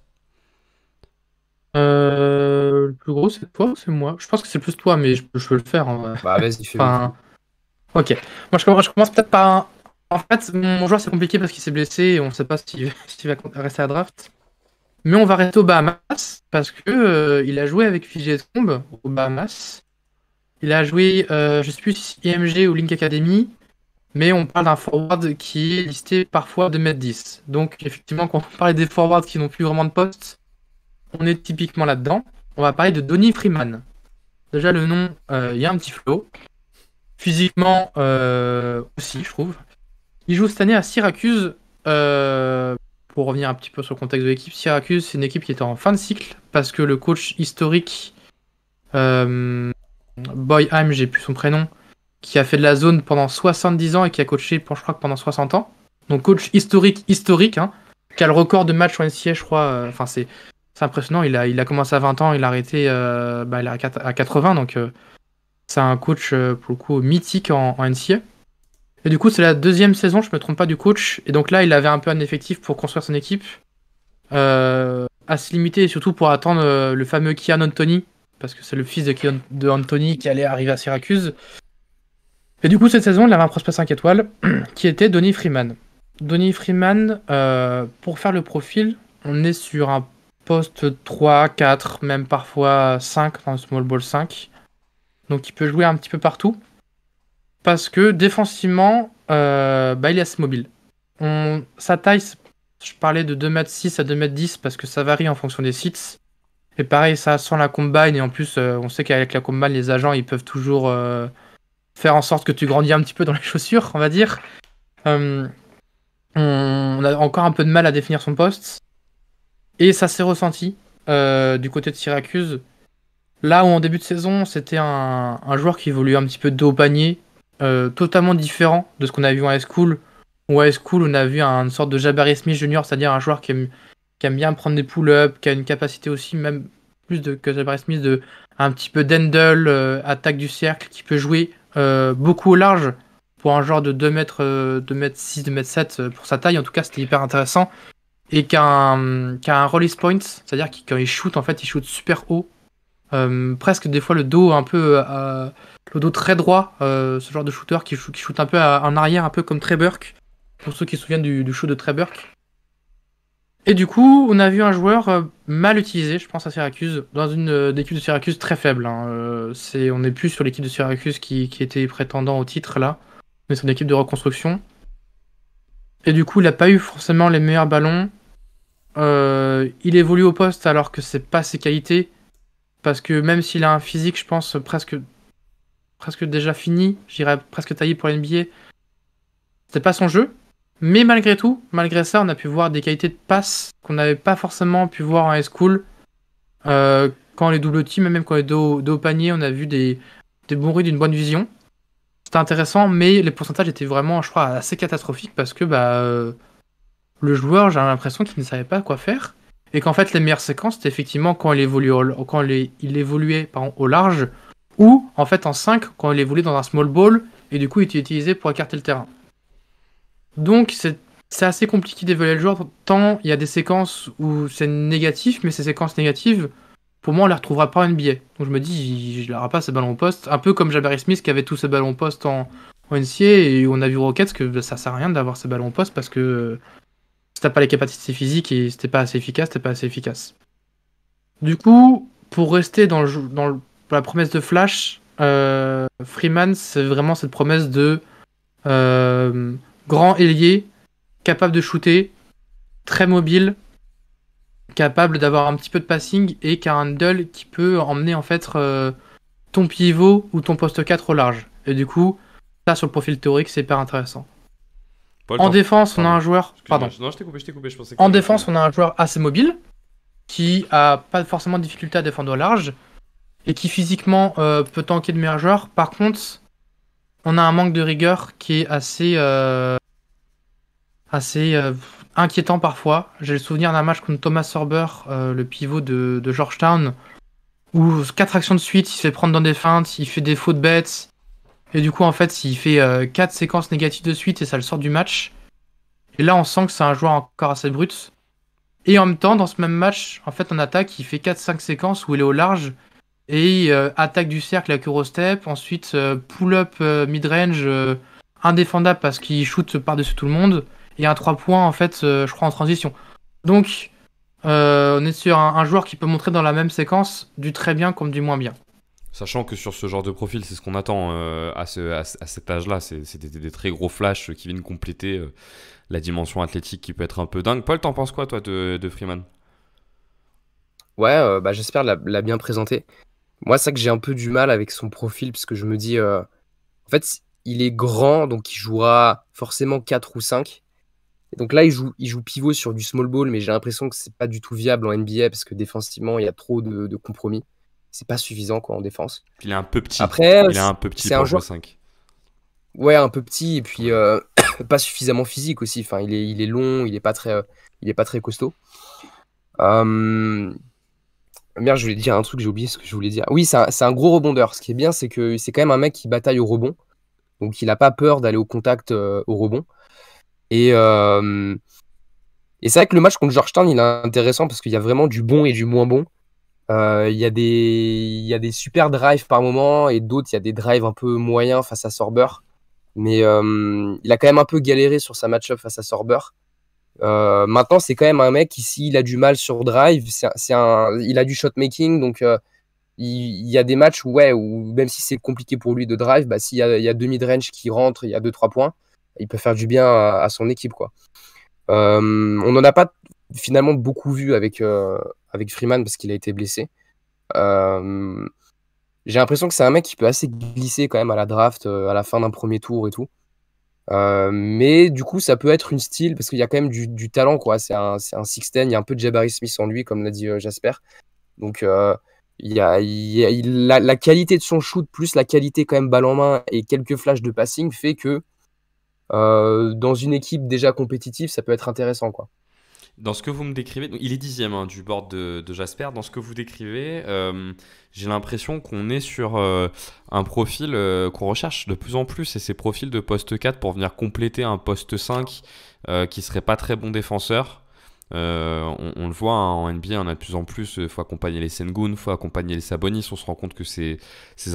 Le plus gros, c'est toi ou c'est moi? Je pense que c'est plus toi, mais je peux le faire. En vrai. Bah, vas-y, fais-le. Enfin, ok. Moi, je commence peut-être par un. En fait, mon joueur, c'est compliqué parce qu'il s'est blessé et on ne sait pas s'il va rester à la draft. Mais on va rester aux Bahamas parce que il a joué avec Fiji Tomb aux Bahamas. Il a joué, je sais plus si IMG ou Link Academy, mais on parle d'un forward qui est listé parfois 2m10. Donc, effectivement, quand on parle des forwards qui n'ont plus vraiment de poste, on est typiquement là-dedans. On va parler de Donnie Freeman. Déjà, le nom, il y a un petit flow. Physiquement, aussi, je trouve. Il joue cette année à Syracuse. Pour revenir un petit peu sur le contexte de l'équipe, Syracuse, c'est une équipe qui était en fin de cycle parce que le coach historique, Boyheim, j'ai plus son prénom, qui a fait de la zone pendant 70 ans et qui a coaché, je crois, pendant 60 ans. Donc, coach historique, hein, qui a le record de matchs en NCAA, je crois. Enfin, c'est impressionnant. Il a commencé à 20 ans, il a arrêté il est à 80, donc c'est un coach, pour le coup, mythique en NCAA. Et du coup, c'est la deuxième saison, je me trompe pas, du coach. Et donc là, il avait un peu un effectif pour construire son équipe. Assez limité, et surtout pour attendre le fameux Kian Anthony, parce que c'est le fils de Anthony qui allait arriver à Syracuse. Et du coup, cette saison, il avait un prospect 5 étoiles, qui était Donnie Freeman. Donnie Freeman, pour faire le profil, on est sur un poste 3, 4, même parfois 5 dans le Small Ball 5. Donc il peut jouer un petit peu partout. Parce que défensivement, il est assez mobile. Sa taille, je parlais de 2m6 à 2m10 parce que ça varie en fonction des sites. Et pareil, ça sent la combine. Et en plus, on sait qu'avec la combine, les agents, ils peuvent toujours faire en sorte que tu grandis un petit peu dans les chaussures, on va dire. On a encore un peu de mal à définir son poste. Et ça s'est ressenti du côté de Syracuse. Là où en début de saison, c'était un joueur qui évoluait un petit peu de dos au panier. Totalement différent de ce qu'on a vu en high school. Ou high school, on a vu une sorte de Jabari Smith Jr., c'est-à-dire un joueur qui aime bien prendre des pull-ups, qui a une capacité aussi, même plus que Jabari Smith, de un petit peu d'handle, attaque du cercle, qui peut jouer beaucoup au large pour un joueur de 2m6, 2m7 pour sa taille. En tout cas, c'était hyper intéressant. Et qui a un release point, c'est-à-dire que quand il shoot, en fait, il shoot super haut. Presque des fois le dos un peu le dos très droit, ce genre de shooter qui shoot un peu en arrière, un peu comme Trey Burke, pour ceux qui se souviennent du shoot de Trey Burke. Et du coup, on a vu un joueur mal utilisé, je pense, à Syracuse, dans une équipe de Syracuse très faible. Hein. On n'est plus sur l'équipe de Syracuse qui était prétendant au titre là, mais c'est une équipe de reconstruction. Et du coup, il n'a pas eu forcément les meilleurs ballons. Il évolue au poste alors que c'est pas ses qualités. Parce que même s'il a un physique, je pense, presque déjà fini, j'irais presque taillé pour l'NBA, c'était pas son jeu. Mais malgré tout, malgré ça, on a pu voir des qualités de passe qu'on n'avait pas forcément pu voir en high school. Quand les double teams, même quand les dos au panier, on a vu des bons rues d'une bonne vision. C'était intéressant, mais les pourcentages étaient vraiment, je crois, assez catastrophiques parce que le joueur, j'ai l'impression qu'il ne savait pas quoi faire. Et qu'en fait, les meilleures séquences, c'était effectivement quand il évoluait au large, ou en fait en 5, quand il évoluait dans un small ball, et du coup, il était utilisé pour écarter le terrain. Donc, c'est assez compliqué d'évaluer le joueur, tant il y a des séquences où c'est négatif, mais ces séquences négatives, pour moi, on les retrouvera pas en NBA. Donc, je me dis, je n'aurai pas ces ballons au poste, un peu comme Jabari Smith qui avait tous ses ballons au poste en NCAA, et on a vu Rockets que ça sert à rien d'avoir ces ballons au poste parce que si t'as pas les capacités physiques et c'était pas assez efficace, Du coup, pour rester dans la promesse de Flash, Freeman, c'est vraiment cette promesse de grand ailier, capable de shooter, très mobile, capable d'avoir un petit peu de passing et qui a un handle qui peut emmener en fait ton pivot ou ton poste 4 au large. Et du coup, ça sur le profil théorique, c'est hyper intéressant. Paul, En défense, on a un joueur. Excuse-moi. Non, je t'ai coupé, je pensais que En défense, on a un joueur assez mobile, qui a pas forcément de difficulté à défendre au large, et qui physiquement peut tanker de meilleurs joueurs. Par contre, on a un manque de rigueur qui est assez inquiétant parfois. J'ai le souvenir d'un match contre Thomas Sorber, le pivot de Georgetown, où 4 actions de suite, il se fait prendre dans des feintes, il fait des fautes bêtes. Et du coup, en fait, il fait 4 séquences négatives de suite et ça le sort du match. Et là, on sent que c'est un joueur encore assez brut. Et en même temps, dans ce même match, en fait, en attaque, il fait 4-5 séquences où il est au large et attaque du cercle avec Eurostep, ensuite pull-up mid-range indéfendable parce qu'il shoot par-dessus tout le monde, et un 3 points, en fait, je crois, en transition. Donc, on est sur un joueur qui peut montrer dans la même séquence du très bien comme du moins bien. Sachant que sur ce genre de profil, c'est ce qu'on attend à cet âge-là. C'est des très gros flashs qui viennent compléter la dimension athlétique qui peut être un peu dingue. Paul, t'en penses quoi, toi, de Freeman? Ouais, bah, j'espère l'a bien présenté. Moi, c'est ça que j'ai un peu du mal avec son profil, parce que je me dis, en fait, il est grand, donc il jouera forcément 4 ou 5. Et donc là, il joue pivot sur du small ball, mais j'ai l'impression que c'est pas du tout viable en NBA, parce que défensivement, il y a trop de compromis. C'est pas suffisant, quoi, en défense. Il est un peu petit. Après, Il est un peu petit c'est un pour jouer joueur, 5. ouais, un peu petit, et puis pas suffisamment physique aussi. Enfin, il est long, il est pas très costaud. Euh, Merde, je voulais dire un truc, j'ai oublié ce que je voulais dire. Oui, c'est un gros rebondeur. Ce qui est bien, c'est que c'est quand même un mec qui bataille au rebond. Donc, il n'a pas peur d'aller au contact au rebond. Et, euh, et c'est vrai que le match contre Georgetown, il est intéressant parce qu'il y a vraiment du bon et du moins bon. Il y a des super drives par moment et d'autres, il y a des drives un peu moyens face à Sorber. Mais il a quand même un peu galéré sur sa match-up face à Sorber. Maintenant, c'est quand même un mec qui, s'il a du mal sur drive, il a du shot making, donc il y a des matchs où, ouais, où même si c'est compliqué pour lui de drive, bah, s'il y a deux mid-range qui rentrent, il y a 2-3 points, il peut faire du bien à son équipe, quoi. On n'en a pas finalement beaucoup vu avec Freeman parce qu'il a été blessé. Euh, j'ai l'impression que c'est un mec qui peut assez glisser quand même à la draft, à la fin d'un premier tour et tout. Mais du coup, ça peut être une steal parce qu'il y a quand même du talent, quoi. C'est un 6'10", il y a un peu de Jabari Smith en lui, comme l'a dit Jasper. Donc, la qualité de son shoot, plus la qualité quand même balle en main et quelques flashs de passing, fait que dans une équipe déjà compétitive, ça peut être intéressant, quoi. Dans ce que vous me décrivez, donc, il est 10e du board de Jasper. Dans ce que vous décrivez, j'ai l'impression qu'on est sur un profil qu'on recherche de plus en plus, et ces profils de poste 4 pour venir compléter un poste 5 qui serait pas très bon défenseur. On le voit hein, en NBA, on a de plus en plus, il faut accompagner les Sengun, il faut accompagner les Sabonis, on se rend compte que ces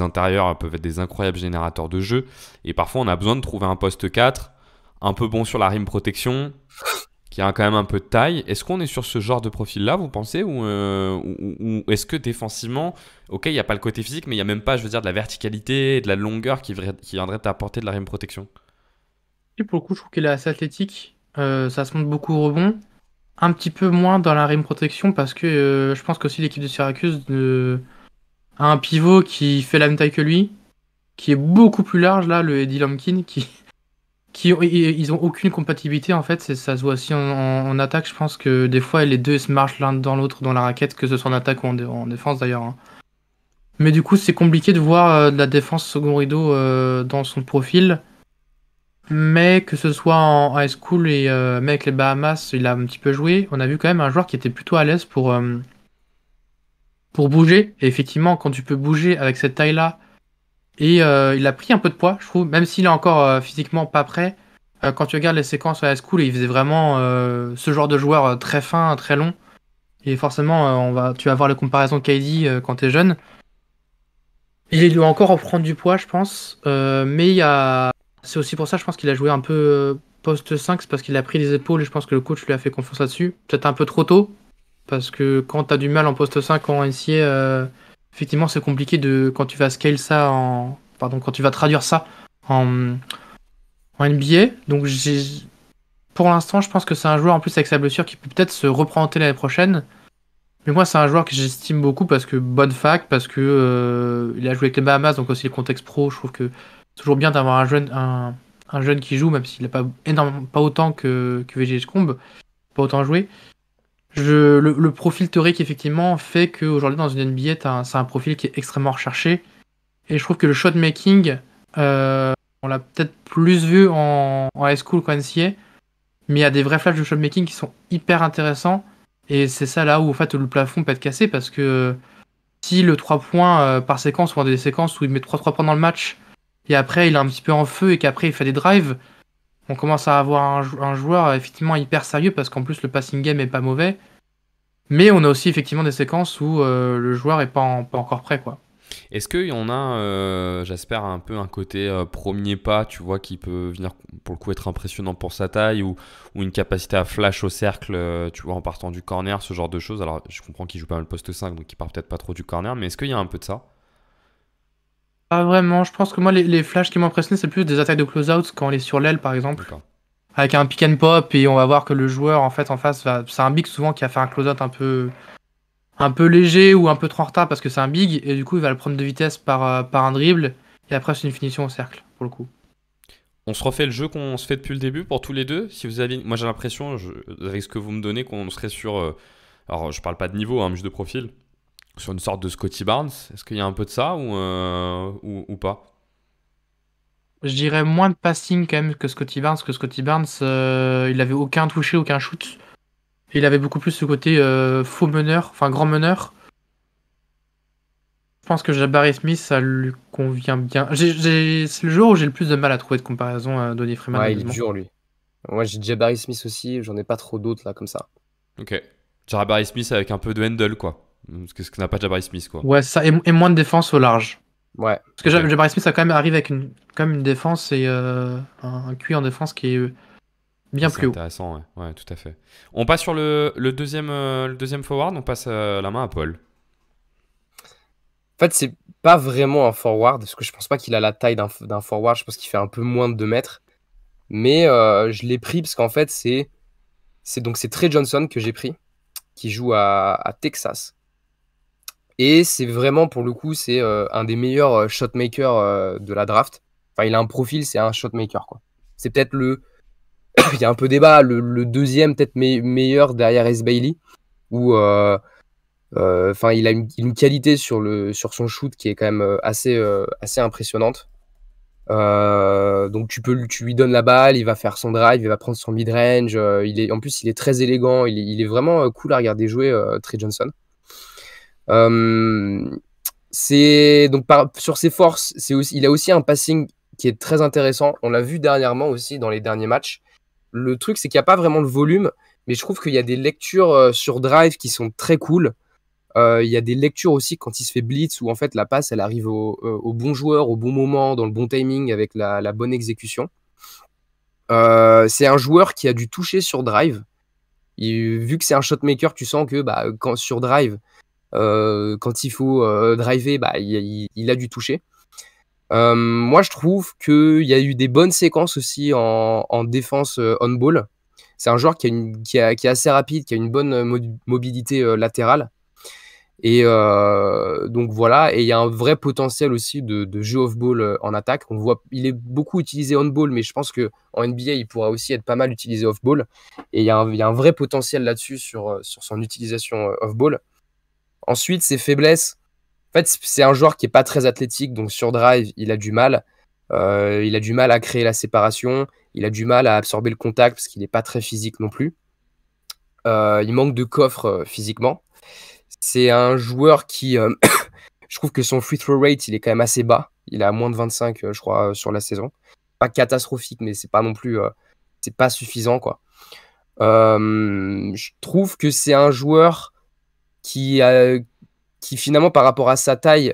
intérieurs peuvent être des incroyables générateurs de jeu, et parfois on a besoin de trouver un poste 4 un peu bon sur la rim protection, qui a quand même un peu de taille. Est-ce qu'on est sur ce genre de profil-là, vous pensez, ou est-ce que défensivement, ok, il n'y a pas le côté physique, mais il n'y a même pas, je veux dire, de la verticalité, de la longueur qui viendrait t'apporter de la rim protection? Et pour le coup, je trouve qu'il est assez athlétique. Ça se monte beaucoup au rebond. Un petit peu moins dans la rim protection parce que je pense qu'aussi l'équipe de Syracuse a un pivot qui fait la même taille que lui, qui est beaucoup plus large, là, le Eddie Lampkin, ils ont aucune compatibilité en fait. Ça se voit aussi en attaque. Je pense que des fois les deux se marchent l'un dans l'autre dans la raquette, que ce soit en attaque ou en défense d'ailleurs, hein. Mais du coup, c'est compliqué de voir de la défense second rideau dans son profil. Mais que ce soit en high school et mais avec les Bahamas, il a un petit peu joué. On a vu quand même un joueur qui était plutôt à l'aise pour bouger. Et effectivement, quand tu peux bouger avec cette taille-là, et il a pris un peu de poids, je trouve, même s'il est encore physiquement pas prêt. Quand tu regardes les séquences à high school, il faisait vraiment ce genre de joueur très fin, très long. Et forcément, tu vas voir les comparaisons de KD quand t'es jeune. Il doit encore reprendre du poids, je pense. Mais c'est aussi pour ça, je pense qu'il a joué un peu poste 5, c'est parce qu'il a pris les épaules et je pense que le coach lui a fait confiance là-dessus. Peut-être un peu trop tôt, parce que quand t'as du mal en poste 5 en NCA, effectivement, c'est compliqué quand tu vas scale ça Pardon, quand tu vas traduire ça en NBA. Donc, pour l'instant, je pense que c'est un joueur en plus avec sa blessure qui peut peut-être se représenter l'année prochaine. Mais moi, c'est un joueur que j'estime beaucoup parce que bonne fac, parce que il a joué avec les Bahamas, donc aussi le contexte pro. Je trouve que c'est toujours bien d'avoir un jeune qui joue, même s'il n'a pas autant que VG Combe, pas autant joué. Le profil théorique, effectivement, fait qu'aujourd'hui, dans une NBA, c'est un profil qui est extrêmement recherché. Et je trouve que le shot making, on l'a peut-être plus vu en high school qu'en NCA, mais il y a des vrais flashs de shot making qui sont hyper intéressants. Et c'est ça là où en fait le plafond peut être cassé parce que si le 3 points par séquence ou dans des séquences où il met 3 points dans le match et après il est un petit peu en feu et qu'après il fait des drives, on commence à avoir un joueur effectivement hyper sérieux parce qu'en plus le passing game est pas mauvais. Mais on a aussi effectivement des séquences où le joueur est pas encore prêt, quoi. Est-ce qu'il y en a, j'espère, un peu un côté premier pas, tu vois, qui peut venir pour le coup être impressionnant pour sa taille ou une capacité à flash au cercle, tu vois, en partant du corner, ce genre de choses. Alors, je comprends qu'il joue pas mal poste 5, donc il part peut-être pas trop du corner, mais est-ce qu'il y a un peu de ça? Pas vraiment, je pense que moi les flashs qui m'ont impressionné c'est plus des attaques de close-out quand on est sur l'aile par exemple. D'accord. Avec un pick and pop et on va voir que le joueur en fait en face va. C'est un big souvent qui a fait un close-out un peu léger ou un peu trop en retard parce que c'est un big et du coup il va le prendre de vitesse par un dribble et après c'est une finition au cercle pour le coup. On se refait le jeu qu'on se fait depuis le début pour tous les deux. Si vous aviez, moi j'ai l'impression, avec ce que vous me donnez, qu'on serait sur, alors je parle pas de niveau, hein, mais juste de profil, sur une sorte de Scotty Barnes. Est-ce qu'il y a un peu de ça ou pas? Je dirais moins de passing quand même que Scotty Barnes, il avait aucun touché, aucun shoot. Et il avait beaucoup plus ce côté faux meneur, enfin grand meneur. Je pense que Jabari Smith, ça lui convient bien. C'est le joueur où j'ai le plus de mal à trouver de comparaison à Donny Freeman, Ouais, il est honnêtement. dur, lui. Moi, j'ai Jabari Smith aussi, j'en ai pas trop d'autres là comme ça. Ok. Jabari Smith avec un peu de handle, quoi. Ce que n'a pas Jabari Smith, quoi. Ouais, ça, et moins de défense au large. Ouais. Parce que Ok. Jabari Smith, ça quand même arrive avec quand même une défense et un QI en défense qui est bien C'est plus haut. intéressant, ouais. Ouais, tout à fait. On passe sur le deuxième forward, on passe la main à Paul. En fait, c'est pas vraiment un forward, parce que je pense pas qu'il a la taille d'un forward, je pense qu'il fait un peu moins de 2 mètres. Mais je l'ai pris parce qu'en fait, c'est Trey Johnson que j'ai pris, qui joue à Texas. Et c'est vraiment, pour le coup, c'est un des meilleurs shotmakers de la draft. Enfin, il a un profil, c'est un shotmaker, quoi. C'est peut-être il y a un peu débat, le deuxième, peut-être meilleur derrière Ace Bailey, où enfin, il a une qualité sur son shoot qui est quand même assez impressionnante. Donc tu lui donnes la balle, il va faire son drive, il va prendre son mid-range. En plus, il est très élégant, il est vraiment cool à regarder jouer, Trey Johnson. Euh, donc sur ses forces, il a aussi un passing qui est très intéressant. On l'a vu dernièrement aussi dans les derniers matchs. Le truc, c'est qu'il n'y a pas vraiment le volume, mais je trouve qu'il y a des lectures sur drive qui sont très cool. Il y a des lectures aussi quand il se fait blitz où en fait la passe elle arrive au bon joueur au bon moment, dans le bon timing avec la bonne exécution. C'est un joueur qui a dû toucher sur drive. Vu que c'est un shotmaker, tu sens que quand sur drive, quand il faut driver, il a dû toucher. Moi, je trouve qu'il y a eu des bonnes séquences aussi en défense on-ball. C'est un joueur qui est assez rapide, qui a une bonne mobilité latérale. Et donc voilà, et il y a un vrai potentiel aussi de jeu off-ball en attaque. On voit, il est beaucoup utilisé on-ball, mais je pense qu'en NBA, il pourra aussi être pas mal utilisé off-ball. Et il y a un vrai potentiel là-dessus sur son utilisation off-ball. Ensuite, ses faiblesses. En fait, c'est un joueur qui est pas très athlétique, donc sur drive, il a du mal. Il a du mal à créer la séparation. Il a du mal à absorber le contact parce qu'il n'est pas très physique non plus. Il manque de coffre physiquement. C'est un joueur qui, je trouve que son free throw rate, il est quand même assez bas. Il est à moins de 25, je crois, sur la saison. Pas catastrophique, mais c'est pas non plus, c'est pas suffisant, quoi. Je trouve que c'est un joueur qui finalement, par rapport à sa taille,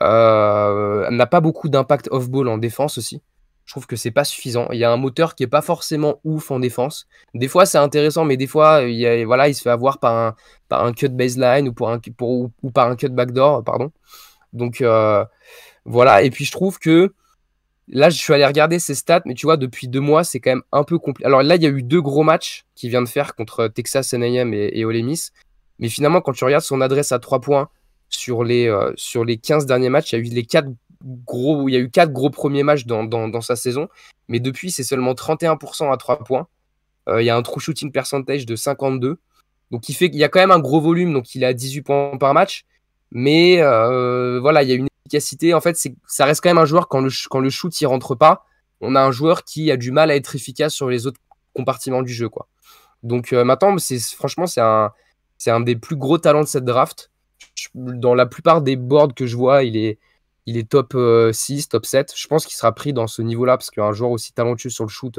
n'a pas beaucoup d'impact off-ball en défense aussi. Je trouve que c'est pas suffisant. Il y a un moteur qui est pas forcément ouf en défense. Des fois, c'est intéressant, mais des fois, voilà, il se fait avoir par un cut baseline ou par un cut backdoor, pardon. Donc, voilà. Et puis, je trouve que là, je suis allé regarder ses stats, mais tu vois, depuis 2 mois, c'est quand même un peu compliqué. Alors là, il y a eu 2 gros matchs qu'il vient de faire contre Texas A&M et Ole Miss. Mais finalement, quand tu regardes son adresse à 3 points sur les 15 derniers matchs, il y a eu il y a eu 4 gros premiers matchs dans sa saison. Mais depuis, c'est seulement 31% à 3 points. Il y a un true shooting percentage de 52. Donc, il y a quand même un gros volume. Donc, il est à 18 points par match. Mais voilà, il y a une efficacité. En fait, ça reste quand même un joueur, quand le shoot il rentre pas, on a un joueur qui a du mal à être efficace sur les autres compartiments du jeu, quoi. Donc, maintenant, franchement, c'est un des plus gros talents de cette draft. Dans la plupart des boards que je vois, il est top 6, top 7. Je pense qu'il sera pris dans ce niveau-là parce qu'un joueur aussi talentueux sur le shoot,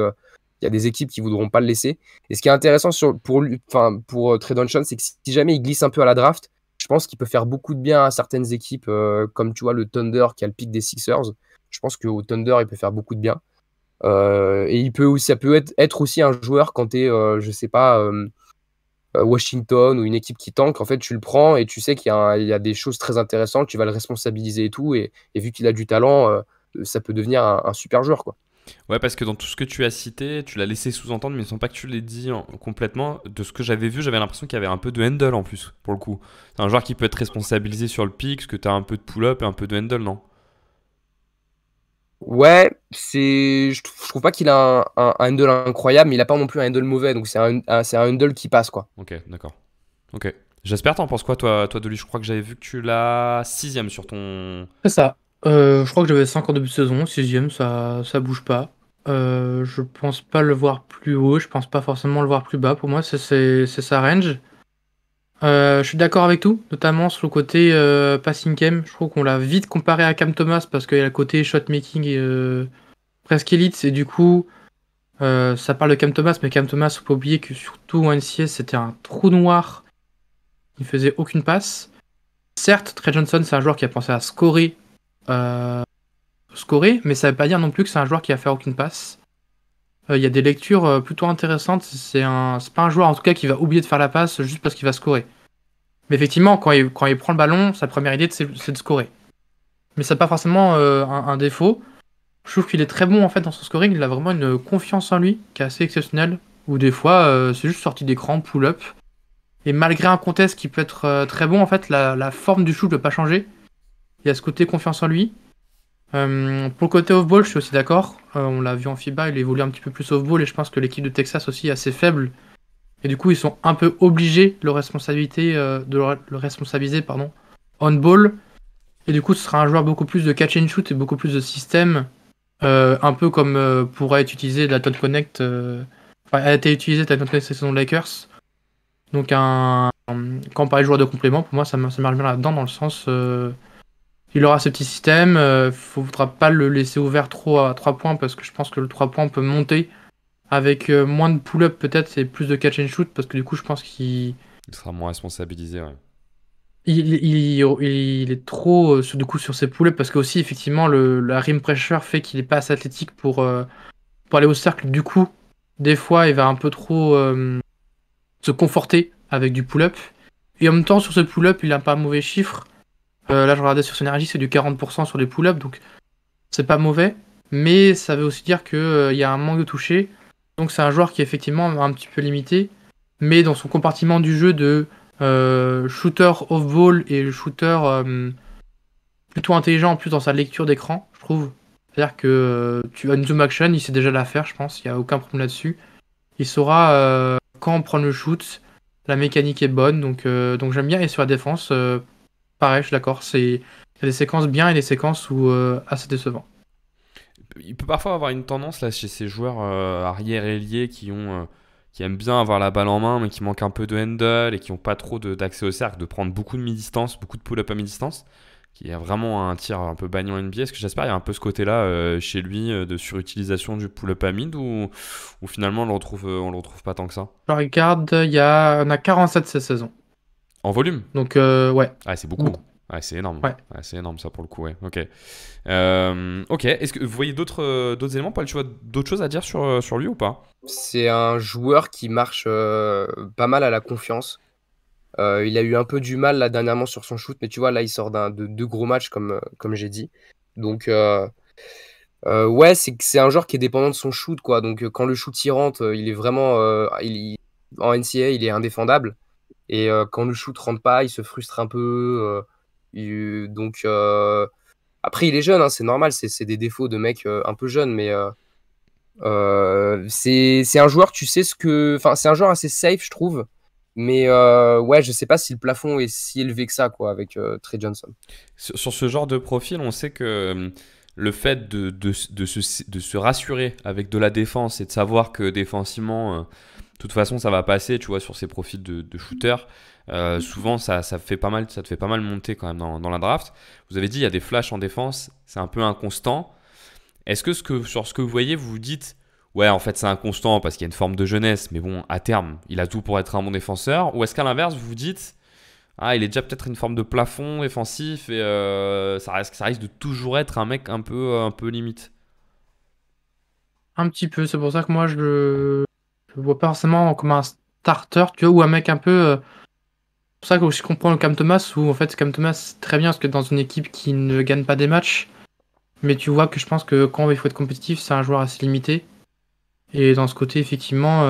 il y a des équipes qui voudront pas le laisser. Et ce qui est intéressant pour Trey Johnson, c'est que si jamais il glisse un peu à la draft, je pense qu'il peut faire beaucoup de bien à certaines équipes, comme tu vois le Thunder qui a le pick des Sixers. Je pense qu'au Thunder, il peut faire beaucoup de bien. Et ça peut être aussi un joueur quand tu es, je sais pas, Washington ou une équipe qui tank. En fait, tu le prends et tu sais qu'il y a des choses très intéressantes, tu vas le responsabiliser et tout. Et vu qu'il a du talent, ça peut devenir un super joueur, quoi. Ouais, parce que dans tout ce que tu as cité, tu l'as laissé sous-entendre, mais il ne semble pas que tu l'aies dit complètement. De ce que j'avais vu, j'avais l'impression qu'il y avait un peu de handle en plus, pour le coup. C'est un joueur qui peut être responsabilisé sur le pick, parce que tu as un peu de pull-up et un peu de handle, non? Ouais, je trouve pas qu'il a un handle incroyable, mais il a pas non plus un handle mauvais, donc c'est un handle qui passe, quoi. Ok, d'accord. Ok. J'espère, t'en penses quoi, toi de lui? Je crois que j'avais vu que tu l'as 6ème sur ton. C'est ça. Je crois que j'avais 5 en début de saison, 6ème, ça bouge pas. Je pense pas le voir plus haut, je pense pas forcément le voir plus bas. Pour moi, c'est sa range. Je suis d'accord avec tout, notamment sur le côté passing game. Je trouve qu'on l'a vite comparé à Cam Thomas parce qu'il y a le côté shot making presque élite. Et du coup, ça parle de Cam Thomas, mais Cam Thomas, faut pas oublier que surtout en NCS, c'était un trou noir. Il faisait aucune passe. Certes, Trey Johnson, c'est un joueur qui a pensé à scorer, mais ça veut pas dire non plus que c'est un joueur qui va faire aucune passe. Il y a des lectures plutôt intéressantes. C'est pas un joueur en tout cas qui va oublier de faire la passe juste parce qu'il va scorer. Mais effectivement, quand il prend le ballon, sa première idée c'est de scorer. Mais ça n'a pas forcément un défaut. Je trouve qu'il est très bon en fait dans son scoring. Il a vraiment une confiance en lui qui est assez exceptionnelle. Ou des fois, c'est juste sorti d'écran, pull-up. Et malgré un contest qui peut être très bon, en fait, la forme du shoot ne peut pas changer. Il y a ce côté confiance en lui. Pour le côté off-ball, je suis aussi d'accord. On l'a vu en FIBA, il évolue un petit peu plus off-ball et je pense que l'équipe de Texas aussi est assez faible. Et du coup, ils sont un peu obligés de le responsabiliser on-ball. Et du coup, ce sera un joueur beaucoup plus de catch and shoot et beaucoup plus de système. Un peu comme pourrait être utilisé la Todd Connect. A été utilisé la Todd Connect saison de Lakers. Donc, quand on parle de joueur de complément, pour moi, ça marche bien là-dedans, dans le sens. Il aura ce petit système. Il ne faudra pas le laisser ouvert trop à 3 points parce que je pense que le 3 points peut monter avec moins de pull-up peut-être et plus de catch and shoot parce que du coup, je pense qu'il Il sera moins responsabilisé, ouais. il est trop sur ses pull-ups parce que aussi, effectivement, la rim pressure fait qu'il n'est pas assez athlétique pour aller au cercle. Du coup, des fois, il va un peu trop se conforter avec du pull-up. Et en même temps, sur ce pull-up, il n'a pas un mauvais chiffre. Là, je regardais sur Synergy, c'est du 40% sur les pull-ups, donc c'est pas mauvais. Mais ça veut aussi dire qu'il y a un manque de toucher. Donc c'est un joueur qui est effectivement un petit peu limité. Mais dans son compartiment du jeu de shooter off-ball et shooter plutôt intelligent, en plus dans sa lecture d'écran, je trouve. C'est-à-dire que tu as une zoom action, il sait déjà la faire, je pense. Il n'y a aucun problème là-dessus. Il saura quand prendre le shoot. La mécanique est bonne, donc j'aime bien. Et sur la défense, pareil, je suis d'accord. Il y a des séquences bien et des séquences où assez décevant. Il peut parfois avoir une tendance là chez ces joueurs arrière ailiers qui aiment bien avoir la balle en main mais qui manquent un peu de handle et qui n'ont pas trop d'accès au cercle, de prendre beaucoup de mi-distance, beaucoup de pull-up à mi-distance, qui a vraiment un tir un peu bagnant NBA. Est-ce que j'espère il y a un peu ce côté-là chez lui de surutilisation du pull-up à mid ou finalement on le retrouve pas tant que ça? Je regarde, on a 47 cette saison. En volume? Donc ouais. Ah, c'est beaucoup. Ouais, c'est énorme. Ouais. Ouais, c'est énorme ça pour le coup, ouais. Ok. Ok. Est-ce que vous voyez d'autres éléments, Paul? Tu vois d'autres choses à dire sur lui ou pas? C'est un joueur qui marche pas mal à la confiance. Il a eu un peu du mal là dernièrement sur son shoot, mais tu vois, là, il sort de deux gros matchs comme j'ai dit. Donc, ouais, c'est un joueur qui est dépendant de son shoot, quoi. Donc, quand le shoot y rentre, il est vraiment. En NCAA, il est indéfendable. Et quand le shoot rentre pas, il se frustre un peu. Donc, après, il est jeune, hein, c'est normal, c'est des défauts de mec un peu jeune, mais c'est un joueur, tu sais ce que. Enfin, c'est un joueur assez safe, je trouve. Mais ouais, je sais pas si le plafond est si élevé que ça, quoi, avec Trey Johnson. Sur ce genre de profil, on sait que le fait de se rassurer avec de la défense et de savoir que défensivement, de toute façon, ça va passer, tu vois, sur ces profils de shooter, souvent ça te fait pas mal monter quand même dans la draft. Vous avez dit, il y a des flashs en défense, c'est un peu inconstant. Est-ce que sur ce que vous voyez, vous vous dites, ouais, en fait, c'est inconstant parce qu'il y a une forme de jeunesse, mais bon, à terme, il a tout pour être un bon défenseur? Ou est-ce qu'à l'inverse, vous vous dites, ah, il est déjà peut-être une forme de plafond défensif et ça risque de toujours être un mec un peu limite? Un petit peu, c'est pour ça que moi je vois pas forcément comme un starter, tu vois, ou un mec un peu. C'est pour ça que je comprends le Cam Thomas, où en fait Cam Thomas c'est très bien parce que dans une équipe qui ne gagne pas des matchs, mais tu vois que je pense que quand il faut être compétitif, c'est un joueur assez limité. Et dans ce côté, effectivement,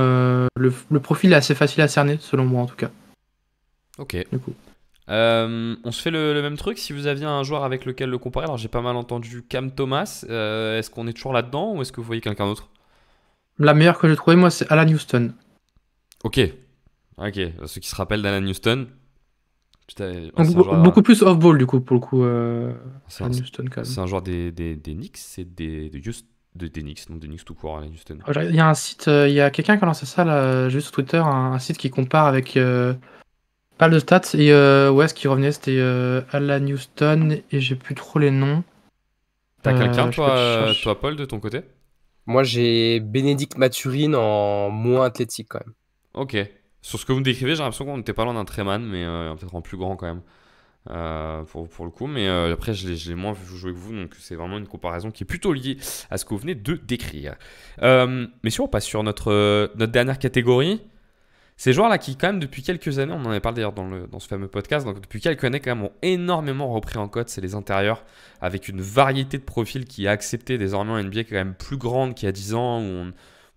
le profil est assez facile à cerner, selon moi en tout cas. Ok. Du coup. On se fait le même truc si vous aviez un joueur avec lequel le comparer. Alors, j'ai pas mal entendu Cam Thomas. Est-ce qu'on est toujours là-dedans ou est-ce que vous voyez quelqu'un d'autre? La meilleure que j'ai trouvée, moi, c'est Alan Houston. Ok. Ok. Ceux qui se rappellent d'Alan Houston, putain, Donc ancien joueur. beaucoup plus off-ball, du coup, pour le coup, C'est un, Alan Houston quand même. c'est un joueur des Knicks, c'est des Knicks, non des Knicks tout court, Alan Houston. Il y a un site, il y a quelqu'un qui a lancé ça là, juste sur Twitter, un site qui compare avec pas de stats et ouais, ce qui revenait c'était Alan Houston et j'ai plus trop les noms. T'as quelqu'un, Je peux te toi, chercher. Paul, de ton côté? Moi, j'ai Bénédicte Mathurine en moins athlétique quand même. Ok. Sur ce que vous me décrivez, j'ai l'impression qu'on n'était pas loin d'un Treman, mais peut-être en plus grand quand même. Pour le coup, mais après je l'ai moins vu jouer que vous, donc c'est vraiment une comparaison qui est plutôt liée à ce que vous venez de décrire. Mais si on passe sur notre dernière catégorie, ces joueurs-là qui quand même depuis quelques années, on en avait parlé d'ailleurs dans ce fameux podcast, donc depuis quelques années quand même ont énormément repris en cote, c'est les intérieurs, avec une variété de profils qui est acceptée désormais en NBA qui est quand même plus grande qu'il y a 10 ans, où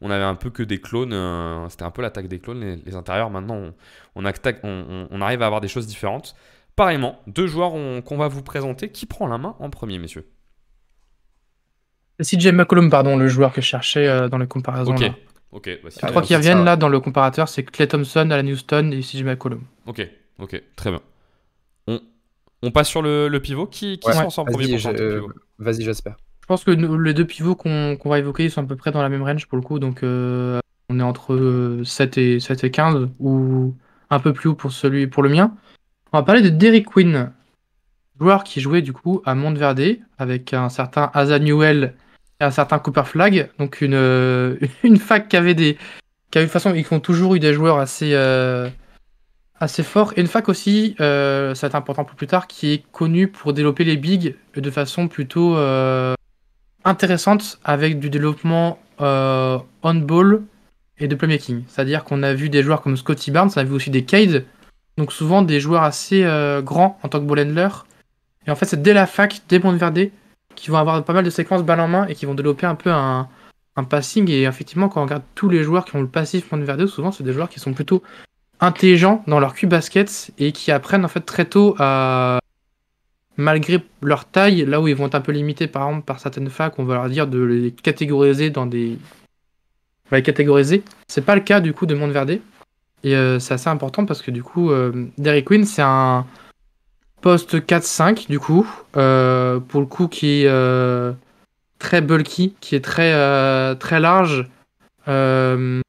on avait un peu que des clones, c'était un peu l'attaque des clones, les intérieurs, maintenant on arrive à avoir des choses différentes. Pareillement, deux joueurs qu'on va vous présenter. Qui prend la main en premier, messieurs? CJ McCollum, pardon, le joueur que je cherchais dans les comparaisons Ok, là. ok, bah, si Les vous trois avez- qui C'est reviennent ça. là dans le comparateur, c'est Klay Thompson, Alan Houston et CJ McCollum. Ok, ok, très bien. On, on passe sur le pivot. Qui Ouais, se lance en premier vas-y, pour tenter le pivot? vas-y, j'espère. Je pense que les deux pivots qu'on va évoquer ils sont à peu près dans la même range pour le coup, donc on est entre 7 et 15 ou un peu plus haut pour le mien. On va parler de Derrick Quinn, joueur qui jouait du coup à Montverde avec un certain Asa Newell et un certain Cooper Flag, donc une fac qui avait de toute façon ils ont toujours eu des joueurs assez forts et une fac aussi, ça va être important pour plus tard, qui est connue pour développer les bigs de façon plutôt intéressante avec du développement on-ball et de playmaking. C'est-à-dire qu'on a vu des joueurs comme Scotty Barnes, on a vu aussi des Cade, donc souvent des joueurs assez grands en tant que ball handler. Et en fait, c'est dès la fac, dès Montverde, qui vont avoir pas mal de séquences balle en main et qui vont développer un peu un passing. Et effectivement, quand on regarde tous les joueurs qui ont le passif Montverde, souvent c'est des joueurs qui sont plutôt intelligents dans leur cul basket et qui apprennent en fait très tôt à, malgré leur taille, là où ils vont être un peu limités par exemple par certaines facs, on va leur dire de les catégoriser dans des... On va les catégoriser. C'est pas le cas du coup de Montverde. Et c'est assez important parce que du coup, Derrick Quinn, c'est un poste 4-5 du coup, pour le coup qui est très bulky, qui est très large. Euh,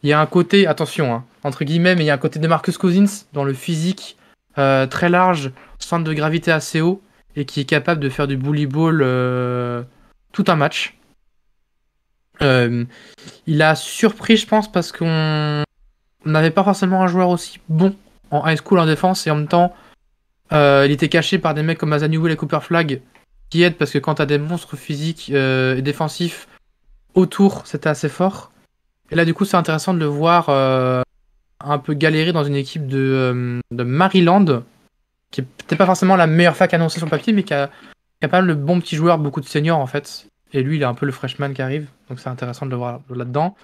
Il y a un côté, attention, hein, entre guillemets, mais il y a un côté de Marcus Cousins dans le physique, très large, centre de gravité assez haut, et qui est capable de faire du bully ball tout un match. Euh, il a surpris, je pense, parce qu'on n'avait pas forcément un joueur aussi bon en high school en défense, et en même temps, il était caché par des mecs comme Azanouel et Cooper Flag, qui aident parce que quand t'as des monstres physiques et défensifs autour, c'était assez fort. Et là, du coup, c'est intéressant de le voir un peu galérer dans une équipe de Maryland, qui est peut-être pas forcément la meilleure fac annoncée sur le papier, mais qui a pas mal de bons petits joueurs, beaucoup de seniors en fait. Et lui, il est un peu le freshman qui arrive, donc c'est intéressant de le voir là-dedans.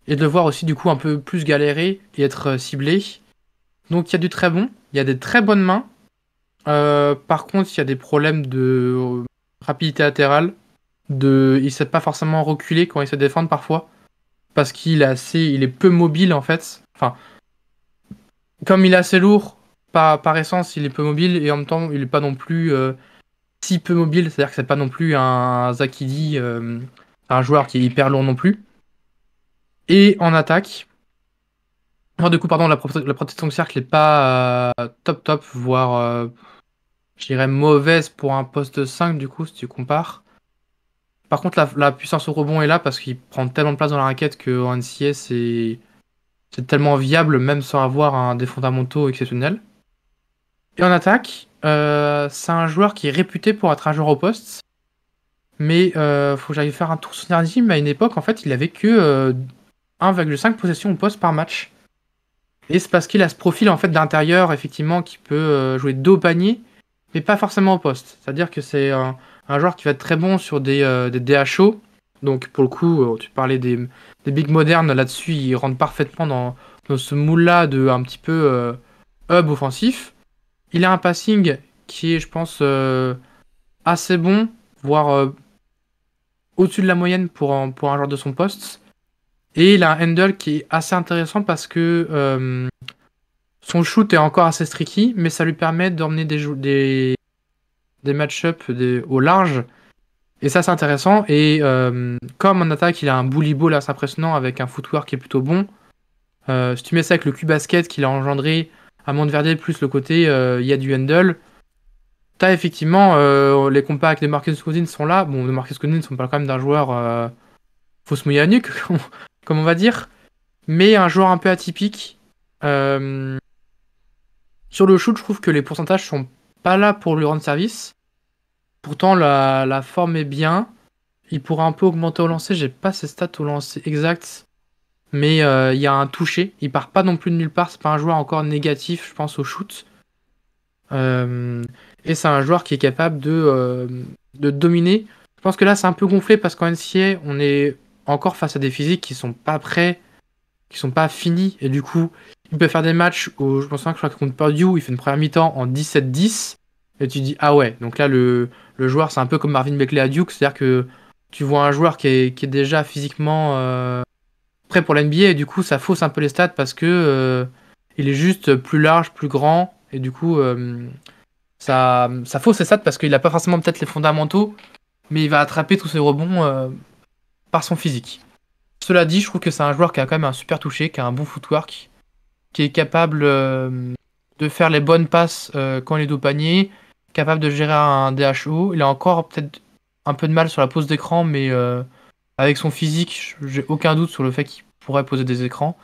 Et de le voir aussi, du coup, un peu plus galérer et être ciblé. Donc il y a du très bon, il y a des très bonnes mains. Par contre, il y a des problèmes de rapidité latérale. Il ne sait pas forcément reculer quand il se défend parfois. Parce il est peu mobile en fait. Enfin, comme il est assez lourd, par essence, il est peu mobile et en même temps, il est pas non plus si peu mobile. C'est-à-dire que c'est pas non plus un Zakidi, un joueur qui est hyper lourd non plus. Et en attaque, enfin, du coup, pardon, la protection de cercle n'est pas top, voire je dirais mauvaise pour un poste 5 du coup, si tu compares. Par contre, la puissance au rebond est là parce qu'il prend tellement de place dans la raquette qu'en NCA, c'est tellement viable, même sans avoir des fondamentaux exceptionnels. Et en attaque, c'est un joueur qui est réputé pour être un joueur au poste. Mais faut que j'aille faire un tour sur Nerdy, mais à une époque, en fait, il avait que 1,5 possessions au poste par match. Et c'est parce qu'il a ce profil en fait d'intérieur, effectivement, qui peut jouer dos au panier, mais pas forcément au poste. C'est-à-dire que c'est un joueur qui va être très bon sur des DHO. Donc pour le coup, tu parlais des bigs modernes, là-dessus, il rentre parfaitement dans ce moule-là de un petit peu hub offensif. Il a un passing qui est, je pense, assez bon, voire au-dessus de la moyenne pour un joueur de son poste. Et il a un handle qui est assez intéressant parce que son shoot est encore assez streaky, mais ça lui permet d'emmener des match-ups au large. Et ça, c'est intéressant. Et comme en attaque, il a un bully ball assez impressionnant avec un footwork qui est plutôt bon. Si tu mets ça avec le Q-basket qu'il a engendré à Monteverdi, plus le côté il y a du handle, t'as effectivement les compas avec les Marcus Cousins sont là. Bon, les Marcus Cousins sont pas quand même d'un joueur faut se mouiller à nuque, comme on va dire. Mais un joueur un peu atypique. Sur le shoot, je trouve que les pourcentages sont pas là pour lui rendre service. Pourtant, la forme est bien. Il pourra un peu augmenter au lancer. J'ai pas ses stats au lancer exact. Mais il y a un toucher. Il part pas non plus de nulle part. C'est pas un joueur encore négatif, je pense, au shoot. Et c'est un joueur qui est capable de dominer. Je pense que là, c'est un peu gonflé parce qu'en NCAA, on est encore face à des physiques qui sont pas prêts, qui sont pas finis. Et du coup, il peut faire des matchs où je pense que contre Purdue, il fait une première mi-temps en 17-10. Et tu dis, ah ouais, donc là, le joueur, c'est un peu comme Marvin Bagley à Duke. C'est-à-dire que tu vois un joueur qui est déjà physiquement prêt pour la NBA. Et du coup, ça fausse un peu les stats parce que il est juste plus large, plus grand. Et du coup, ça fausse ses stats parce qu'il n'a pas forcément peut-être les fondamentaux. Mais il va attraper tous ses rebonds par son physique. Cela dit, je trouve que c'est un joueur qui a quand même un super toucher, qui a un bon footwork, qui est capable de faire les bonnes passes quand il est dos au panier, capable de gérer un DHO. Il a encore peut-être un peu de mal sur la pose d'écran, mais avec son physique, j'ai aucun doute sur le fait qu'il pourrait poser des écrans.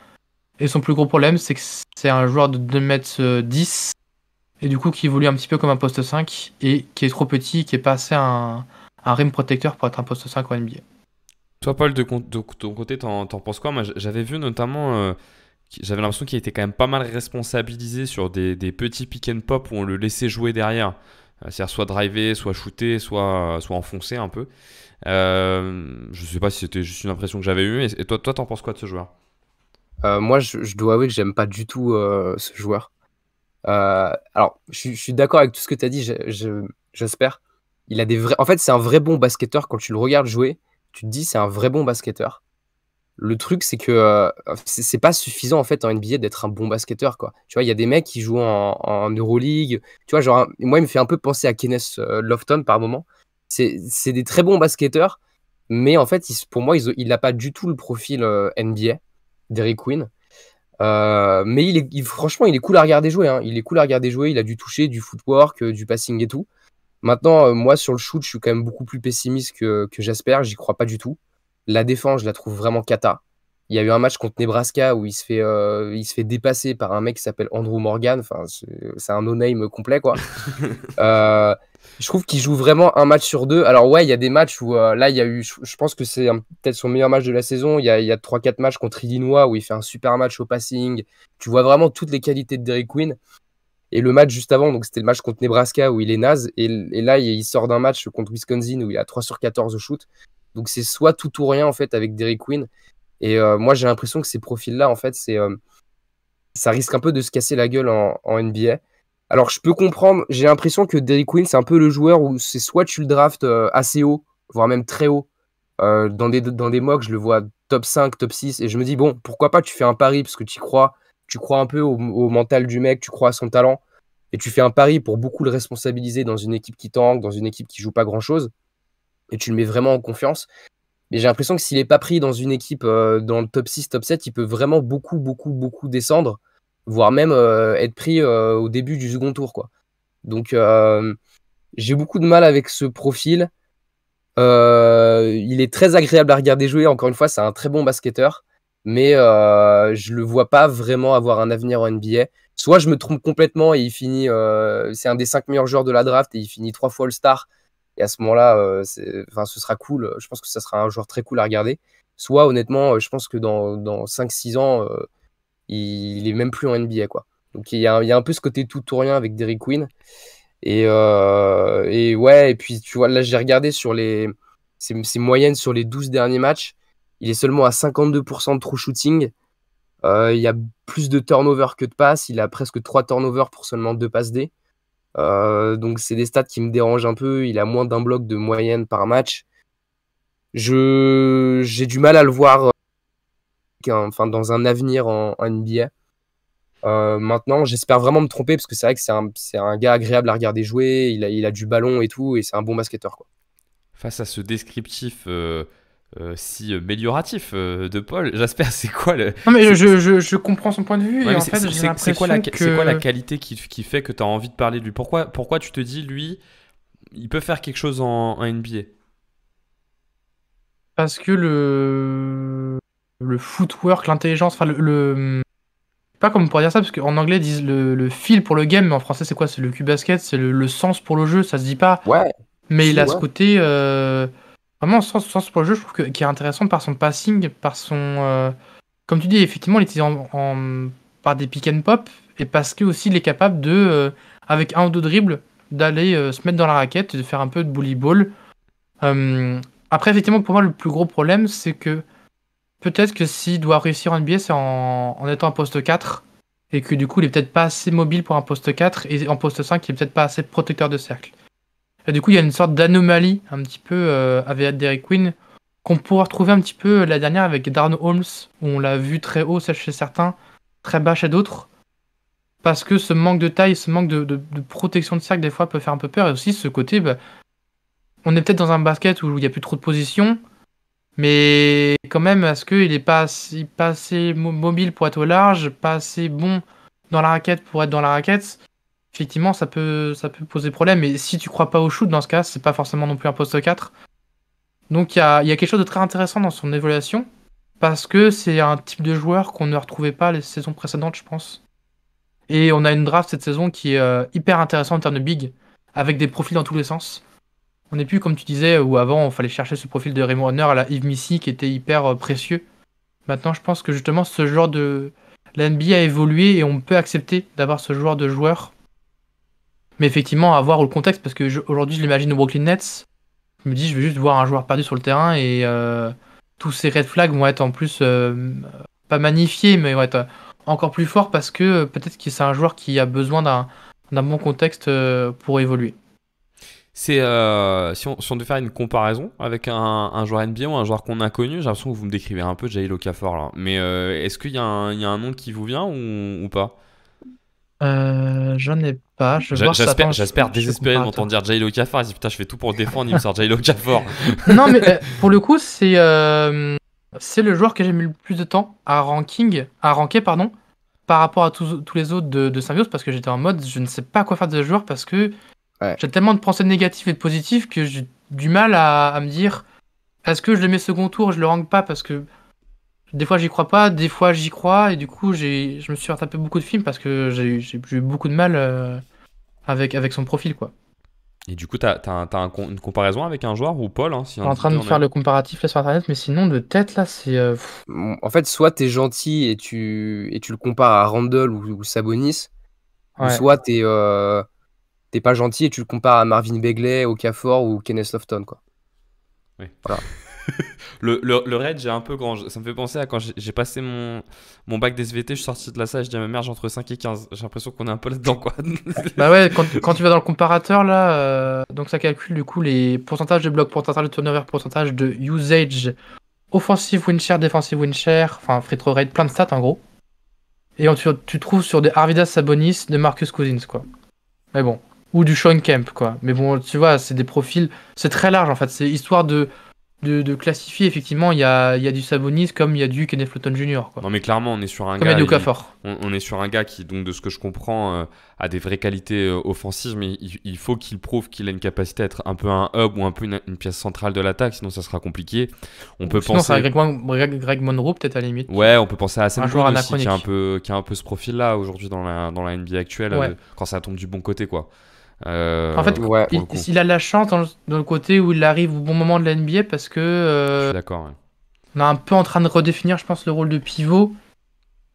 Et son plus gros problème, c'est que c'est un joueur de 2m10, et du coup qui évolue un petit peu comme un poste 5, et qui est trop petit, qui est pas assez un rim protecteur pour être un poste 5 en NBA. Toi, Paul, de ton côté, t'en penses quoi? Moi, j'avais vu notamment, j'avais l'impression qu'il était quand même pas mal responsabilisé sur des petits pick and pop où on le laissait jouer derrière. C'est-à-dire soit driver, soit shooter, soit enfoncer un peu. Je sais pas si c'était juste une impression que j'avais eue. Et toi, t'en penses quoi de ce joueur? Moi, je dois avouer que j'aime pas du tout ce joueur. Alors, je suis d'accord avec tout ce que tu as dit, j'espère. Il a des vrais... En fait, c'est un vrai bon basketteur. Quand tu le regardes jouer, tu te dis c'est un vrai bon basketteur. Le truc, c'est que c'est pas suffisant en fait en NBA d'être un bon basketteur, quoi. Tu vois, il y a des mecs qui jouent en Euroleague. Tu vois, genre, moi, il me fait un peu penser à Kenneth Lofton par moment. C'est des très bons basketteurs, mais en fait, pour moi, il n'a pas du tout le profil NBA d'Eric Queen. Mais franchement, il est cool à regarder jouer, hein. Il est cool à regarder jouer. Il a du toucher, du footwork, du passing et tout. Maintenant, moi, sur le shoot, je suis quand même beaucoup plus pessimiste que Jasper. J'y crois pas du tout. La défense, je la trouve vraiment cata. Il y a eu un match contre Nebraska où il se fait dépasser par un mec qui s'appelle Andrew Morgan. Enfin, c'est un no-name complet, quoi. Je trouve qu'il joue vraiment un match sur deux. Alors ouais, il y a des matchs où là, il y a eu, je pense que c'est peut-être son meilleur match de la saison. Il y a 3-4 matchs contre Illinois où il fait un super match au passing. Tu vois vraiment toutes les qualités de Derrick Queen. Et le match juste avant, donc c'était le match contre Nebraska où il est naze. Et là, il sort d'un match contre Wisconsin où il a 3 sur 14 au shoot. Donc c'est soit tout ou rien en fait avec Derrick Queen. Et moi, j'ai l'impression que ces profils-là, en fait, ça risque un peu de se casser la gueule en NBA. Alors, je peux comprendre, j'ai l'impression que Derrick Queen, c'est un peu le joueur où c'est soit tu le draftes assez haut, voire même très haut. Dans des mocks, je le vois top 5, top 6, et je me dis, bon, pourquoi pas tu fais un pari, parce que tu crois un peu au mental du mec, tu crois à son talent, et tu fais un pari pour beaucoup le responsabiliser dans une équipe qui tank, dans une équipe qui joue pas grand-chose, et tu le mets vraiment en confiance. Mais j'ai l'impression que s'il n'est pas pris dans une équipe dans le top 6, top 7, il peut vraiment beaucoup, beaucoup, beaucoup descendre, voire même être pris au début du second tour, quoi. Donc, j'ai beaucoup de mal avec ce profil. Il est très agréable à regarder jouer. Encore une fois, c'est un très bon basketteur. Mais je le vois pas vraiment avoir un avenir en NBA. Soit je me trompe complètement et il finit... c'est un des 5 meilleurs joueurs de la draft et il finit 3 fois All-Star. Et à ce moment-là, ce sera cool. Je pense que ça sera un joueur très cool à regarder. Soit honnêtement, je pense que dans 5-6 ans, il est même plus en NBA, quoi. Donc il y a un peu ce côté tout ou rien avec Derrick Queen. Et ouais, et puis tu vois, là j'ai regardé sur ses moyennes sur les 12 derniers matchs. Il est seulement à 52% de true shooting. Il y a plus de turnovers que de passes. Il a presque 3 turnovers pour seulement 2 passes D. Donc c'est des stats qui me dérangent un peu. Il a moins d'un bloc de moyenne par match. J'ai du mal à le voir dans un avenir en NBA. Maintenant, j'espère vraiment me tromper parce que c'est vrai que c'est un gars agréable à regarder jouer. Il a du ballon et tout, et c'est un bon basketteur, quoi. Face à ce descriptif si mélioratif de Paul, Jasper, c'est quoi le... Non, mais je comprends son point de vue. Ouais, et en mais fait, j'ai c'est l'impression quoi la que... qualité qui fait que tu as envie de parler de lui? Pourquoi tu te dis, lui, il peut faire quelque chose en NBA? Parce que le footwork, l'intelligence, enfin pas comme on pourrait dire ça, parce qu'en anglais ils disent le feel pour le game, mais en français c'est quoi? C'est le Q-basket, c'est le sens pour le jeu, ça se dit pas. Ouais, Mais si, il a ce ouais. côté vraiment sens pour le jeu, je trouve qui est intéressant par son passing, par son comme tu dis, effectivement, il est par des pick and pop, et parce que aussi il est capable de avec un ou deux dribbles d'aller se mettre dans la raquette et de faire un peu de bully ball. Après, effectivement, pour moi, le plus gros problème, c'est que peut-être que s'il doit réussir en NBA, c'est en étant un poste 4, et que du coup, il est peut-être pas assez mobile pour un poste 4, et en poste 5, il est peut-être pas assez protecteur de cercle. Et du coup, il y a une sorte d'anomalie, un petit peu, avec Derrick Queen, qu'on pourra retrouver un petit peu la dernière avec Darren Holmes, où on l'a vu très haut chez certains, très bas chez d'autres. Parce que ce manque de taille, ce manque de protection de cercle, des fois, peut faire un peu peur, et aussi ce côté, on est peut-être dans un basket où il n'y a plus trop de positions, mais quand même, est-ce qu'il n'est pas assez mobile pour être au large, pas assez bon dans la raquette pour être dans la raquette? Effectivement, ça peut poser problème. Et si tu crois pas au shoot, dans ce cas, c'est pas forcément non plus un poste 4. Donc il y a quelque chose de très intéressant dans son évaluation, parce que c'est un type de joueur qu'on ne retrouvait pas les saisons précédentes, je pense. Et on a une draft cette saison qui est hyper intéressante en termes de big, avec des profils dans tous les sens. On n'est plus comme tu disais, où avant il fallait chercher ce profil de Raymond Hunter à la Yves Missy qui était hyper précieux. Maintenant, je pense que justement, ce genre de. La NBA a évolué et on peut accepter d'avoir ce genre de joueur. Mais effectivement, à voir le contexte, parce que aujourd'hui, je l'imagine au Brooklyn Nets. Je me dis, je vais juste voir un joueur perdu sur le terrain et tous ces red flags vont être en plus pas magnifiés, mais vont être encore plus forts parce que peut-être que c'est un joueur qui a besoin d'un bon contexte pour évoluer. C'est si on devait faire une comparaison avec un joueur NBA ou un joueur qu'on a connu, j'ai l'impression que vous me décrivez un peu Jahlil Okafor là. Mais est-ce qu'il y a un nom qui vous vient ou pas? J'en ai pas. Je vais voir ça. Attends, J'espère je désespéré de compare, m'entendre dire Jahlil Okafor. Il dit putain, je fais tout pour le défendre, il me sort Jahlil Okafor. Non, mais pour le coup, c'est le joueur que j'ai mis le plus de temps à ranker, pardon, par rapport à tous les autres de Symbiose, parce que j'étais en mode, je ne sais pas quoi faire de ce joueur, parce que Ouais. j'ai tellement de pensées négatives et de positives que j'ai du mal à me dire, est-ce que je le mets second tour, je le rank pas, parce que des fois j'y crois pas, des fois j'y crois, et du coup je me suis retapé beaucoup de films parce que j'ai eu beaucoup de mal avec son profil, quoi. Et du coup, t'as une comparaison avec un joueur ou Paul, hein, si Je suis en train de faire le comparatif là sur internet, mais sinon de tête là c'est En fait, soit t'es gentil et tu le compares à Randle ou Sabonis, ou ouais. soit t'es pas gentil et tu le compares à Marvin Bagley, Okafor ou Kenneth Lofton, quoi. Oui. Voilà. Le raid, j'ai un peu grand. Ça me fait penser à quand j'ai passé mon bac d'SVT, je suis sorti de la salle, je dis à ma mère, j'ai entre 5 et 15. J'ai l'impression qu'on est un peu là-dedans, quoi. Bah ouais, quand tu vas dans le comparateur là, donc ça calcule du coup les pourcentages de blocs, pourcentage de turnover, pourcentage de usage, offensive win share, defensive win share, enfin free throw rate, plein de stats en gros. Et tu trouves sur des Arvidas Sabonis, de Marcus Cousins, quoi. Mais bon, ou du Sean Kemp, quoi. Mais bon, tu vois, c'est des profils, c'est très large en fait, c'est histoire de de classifier, effectivement, il y a du Sabonis comme il y a du Kenneth Lawton Jr., quoi. Non mais clairement on est sur un Comme il y a gars, du Okafor. on est sur un gars qui, donc de ce que je comprends, a des vraies qualités offensives, mais il faut qu'il prouve qu'il a une capacité à être un peu un hub ou un peu une pièce centrale de l'attaque, sinon ça sera compliqué. On peut Sinon, c'est penser, Greg Monroe, peut-être à la limite. ouais, on peut penser à Hassan Un joueur Brown aussi, anachronique. qui a un peu ce profil-là aujourd'hui dans la NBA actuelle, Ouais. quand ça tombe du bon côté quoi. En fait, Ouais. Pour le coup, il a de la chance dans le côté où il arrive au bon moment de la NBA parce que je suis d'accord. Ouais. on est un peu en train de redéfinir, je pense, le rôle de pivot.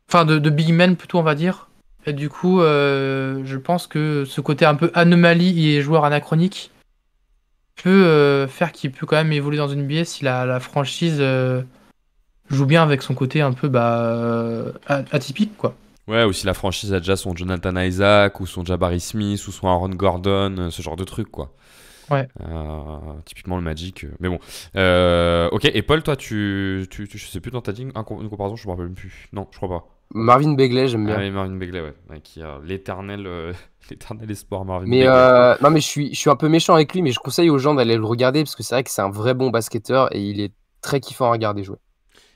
Enfin, de big man plutôt, on va dire. Et du coup, je pense que ce côté un peu anomalie et joueur anachronique peut faire qu'il peut quand même évoluer dans une NBA si la franchise joue bien avec son côté un peu atypique, quoi. Ouais, ou si la franchise a déjà son Jonathan Isaac, ou son Jabari Smith, ou son Aaron Gordon, ce genre de truc, quoi. Ouais. Typiquement le Magic. Mais bon. Ok, et Paul, toi, je sais plus, dans ta dit une comparaison, je me rappelle plus. Non, je crois pas. Marvin Bagley, j'aime Ah bien. oui, Marvin Bagley, ouais. Ouais, qui a l'éternel l'éternel espoir Marvin Mais Bagley. non, mais je suis un peu méchant avec lui, mais je conseille aux gens d'aller le regarder parce que c'est vrai que c'est un vrai bon basketteur et il est très kiffant à regarder jouer.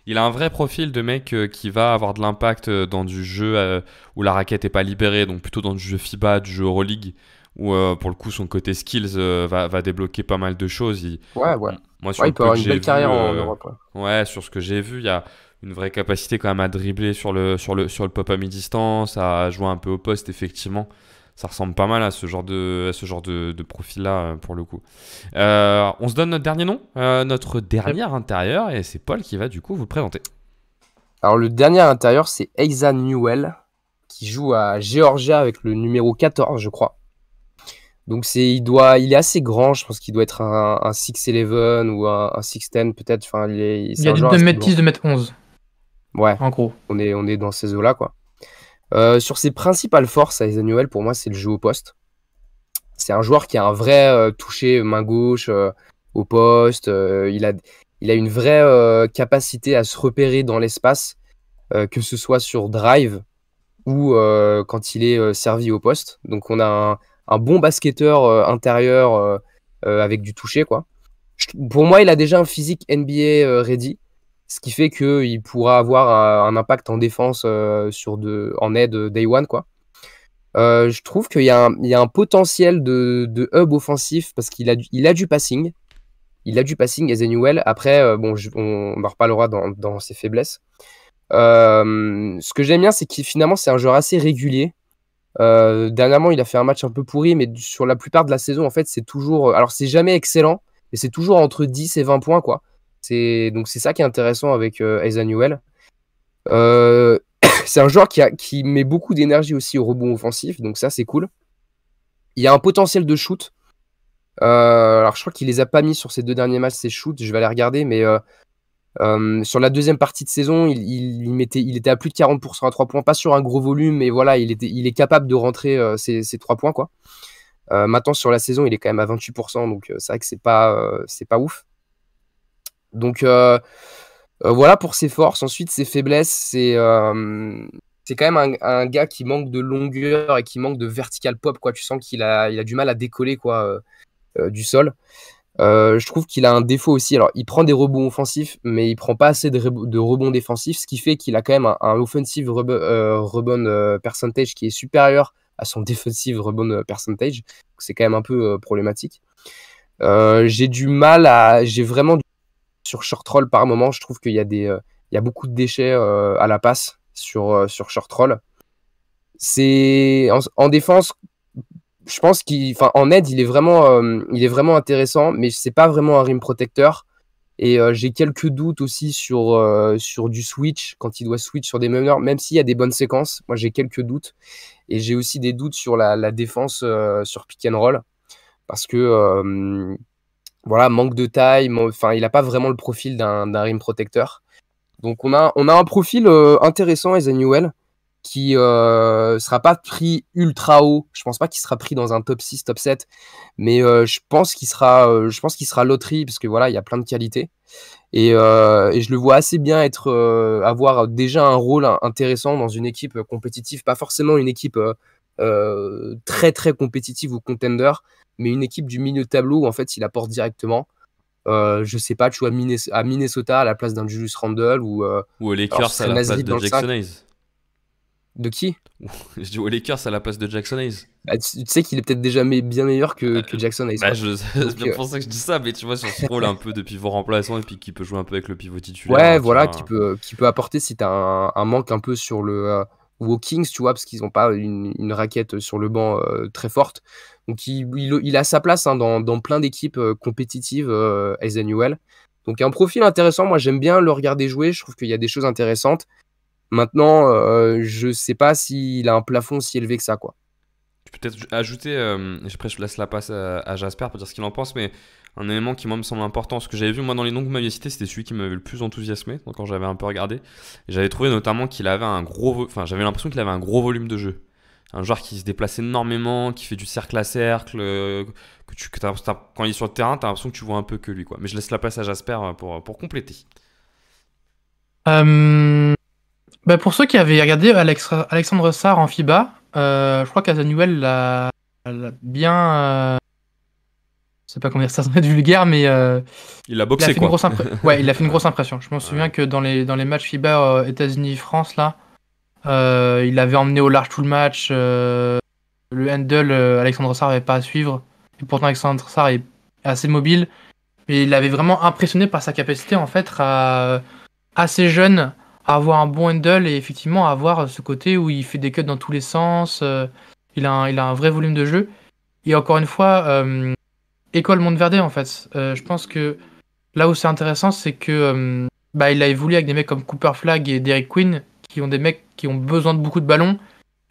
Il a un vrai profil de mec qui va avoir de l'impact dans du jeu où la raquette est pas libérée, donc plutôt dans du jeu FIBA, du jeu Euroleague, où pour le coup son côté skills va débloquer pas mal de choses. Ouais, ouais. Moi sur Ouais, le il peut peu que avoir une j'ai belle vu, carrière en Europe. Ouais. ouais, sur ce que j'ai vu, il y a une vraie capacité quand même à dribbler sur le pop à mi-distance, à jouer un peu au poste, effectivement. Ça ressemble pas mal à ce genre de profil-là, pour le coup. On se donne notre dernier nom, notre dernier intérieur, et c'est Paul qui va du coup vous le présenter. Alors le dernier à l'intérieur, c'est Asa Newell, qui joue à Georgia avec le numéro 14, je crois. Donc il est assez grand, je pense qu'il doit être un 6'11 ou un 6'10 peut-être. Enfin, Il c'est y a un du joueur 2 assez m grand. 10, 2 m 11, Ouais, en gros. on est dans ces eaux-là, quoi. Sur ses principales forces, Asa Newell, pour moi, c'est le jeu au poste. C'est un joueur qui a un vrai toucher main gauche au poste. Il a une vraie capacité à se repérer dans l'espace, que ce soit sur drive ou quand il est servi au poste. Donc on a un bon basketteur intérieur avec du toucher, quoi. Pour moi, il a déjà un physique NBA ready, ce qui fait qu'il pourra avoir un impact en défense en aide day one, quoi. Je trouve qu'il y a un potentiel de hub offensif parce il a du passing. Il a du passing, Ezenuel. Après, bon, on en reparlera dans ses faiblesses. Ce que j'aime bien, c'est qu'il finalement, c'est un joueur assez régulier. Dernièrement, il a fait un match un peu pourri, mais sur la plupart de la saison, en fait, c'est toujours. Alors, c'est jamais excellent, mais c'est toujours entre 10 et 20 points, quoi. Donc, c'est ça qui est intéressant avec Ezenuel. C'est un joueur qui met beaucoup d'énergie aussi au rebond offensif, donc ça, c'est cool. Il y a un potentiel de shoot. Alors, je crois qu'il les a pas mis sur ces 2 derniers matchs, ces shoots. Je vais aller regarder, mais sur la deuxième partie de saison, il était à plus de 40% à 3 points, pas sur un gros volume, mais voilà, il est capable de rentrer ces 3 points, quoi. Maintenant, sur la saison, il est quand même à 28%, donc c'est vrai que c'est pas ouf. Donc voilà pour ses forces. Ensuite, ses faiblesses, c'est quand même un gars qui manque de longueur et qui manque de vertical pop, quoi. Tu sens qu'il a du mal à décoller, quoi, du sol. Je trouve qu'il a un défaut aussi. Alors, il prend des rebonds offensifs, mais il prend pas assez de rebonds défensifs, ce qui fait qu'il a quand même un offensive rebound percentage qui est supérieur à son defensive rebound percentage. C'est quand même un peu problématique. J'ai vraiment sur short roll par moment. Je trouve qu'il y a il y a beaucoup de déchets à la passe sur short roll. C'est en défense. Je pense en aide, il est vraiment intéressant, mais c'est pas vraiment un rim protecteur. Et j'ai quelques doutes aussi sur du switch, quand il doit switch sur des meneurs, même s'il y a des bonnes séquences. Moi, j'ai quelques doutes. Et j'ai aussi des doutes sur la défense sur pick and roll, parce que voilà, manque de taille. Enfin, il n'a pas vraiment le profil d'un rim protecteur. Donc, on a un profil intéressant, Ezenuel, qui sera pas pris ultra haut. Je pense pas qu'il sera pris dans un top 6, top 7, mais je pense qu'il sera loterie, parce que voilà, il y a plein de qualités. Et je le vois assez bien avoir déjà un rôle intéressant dans une équipe compétitive, pas forcément une équipe très très compétitive ou contender, mais une équipe du milieu de tableau où en fait il apporte directement. je sais pas, tu vois, à Minnesota à la place d'un Julius Randle ou Ou aux alors Lakers ce à serait la place Nasrid de dans le Jackson 5. Hayes. De qui? Je dis aux Lakers à la place de Jackson Hayes. Bah, tu sais qu'il est peut-être déjà bien meilleur que Jackson Hayes, Bah, quoi. c'est Donc, bien pour ça que je dis ça, mais tu vois, sur ce rôle un peu de pivot remplaçant et puis qui peut jouer un peu avec le pivot titulaire. ouais, Qui voilà, va- qui peut apporter si t'as un manque un peu sur le ou aux Kings, tu vois, parce qu'ils n'ont pas une raquette sur le banc très forte. Donc il a sa place hein, dans plein d'équipes compétitives, Newell. Donc un profil intéressant, moi j'aime bien le regarder jouer, je trouve qu'il y a des choses intéressantes. Maintenant, je sais pas s'il a un plafond si élevé que ça, quoi. Tu peux peut-être ajouter, après je laisse la passe à Jasper pour dire ce qu'il en pense, mais un élément qui moi me semble important, ce que j'avais vu moi dans les noms que vous m'aviez cités, c'était celui qui m'avait le plus enthousiasmé donc, quand j'avais un peu regardé. Et j'avais trouvé notamment qu'il avait j'avais l'impression qu'il avait un gros volume de jeu. Un joueur qui se déplace énormément, qui fait du cercle à cercle, quand il est sur le terrain, t'as l'impression que tu vois un peu que lui, quoi. Mais je laisse la place à Jasper pour compléter. Bah, pour ceux qui avaient regardé Alexandre Sarr en FIBA, je crois qu'Azanuel l'a bien. Je sais pas comment dire ça sans être vulgaire, mais Il a il a boxé, fait une quoi. ouais, il a fait une grosse impression. Je me souviens Ouais. que dans les matchs FIBA États-Unis-France, là, il avait emmené au large tout le match. Le handle, Alexandre Sarr n'avait pas à suivre. Et pourtant, Alexandre Sarr est assez mobile. Et il avait vraiment impressionné par sa capacité, en fait, assez jeune, à avoir un bon handle et effectivement à avoir ce côté où il fait des cuts dans tous les sens. Il a un vrai volume de jeu. Et encore une fois, école Monteverde, en fait. Je pense que là où c'est intéressant, c'est que bah, il a évolué avec des mecs comme Cooper Flagg et Derek Quinn, qui ont des mecs qui ont besoin de beaucoup de ballons.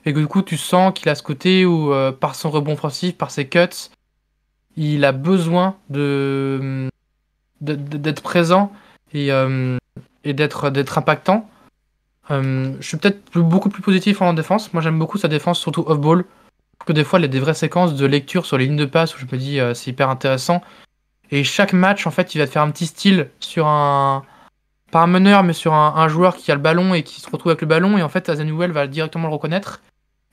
Et que du coup, tu sens qu'il a ce côté où, par son rebond offensif, par ses cuts, il a besoin d'être présent et d'être impactant. Je suis peut-être beaucoup plus positif en défense. Moi, j'aime beaucoup sa défense, surtout off-ball. Je trouve que des fois, il y a des vraies séquences de lecture sur les lignes de passe où je me dis c'est hyper intéressant. Et chaque match, en fait, il va te faire un petit style sur pas un meneur, mais sur un joueur qui a le ballon et qui se retrouve avec le ballon. Et en fait, Azanuel va directement le reconnaître.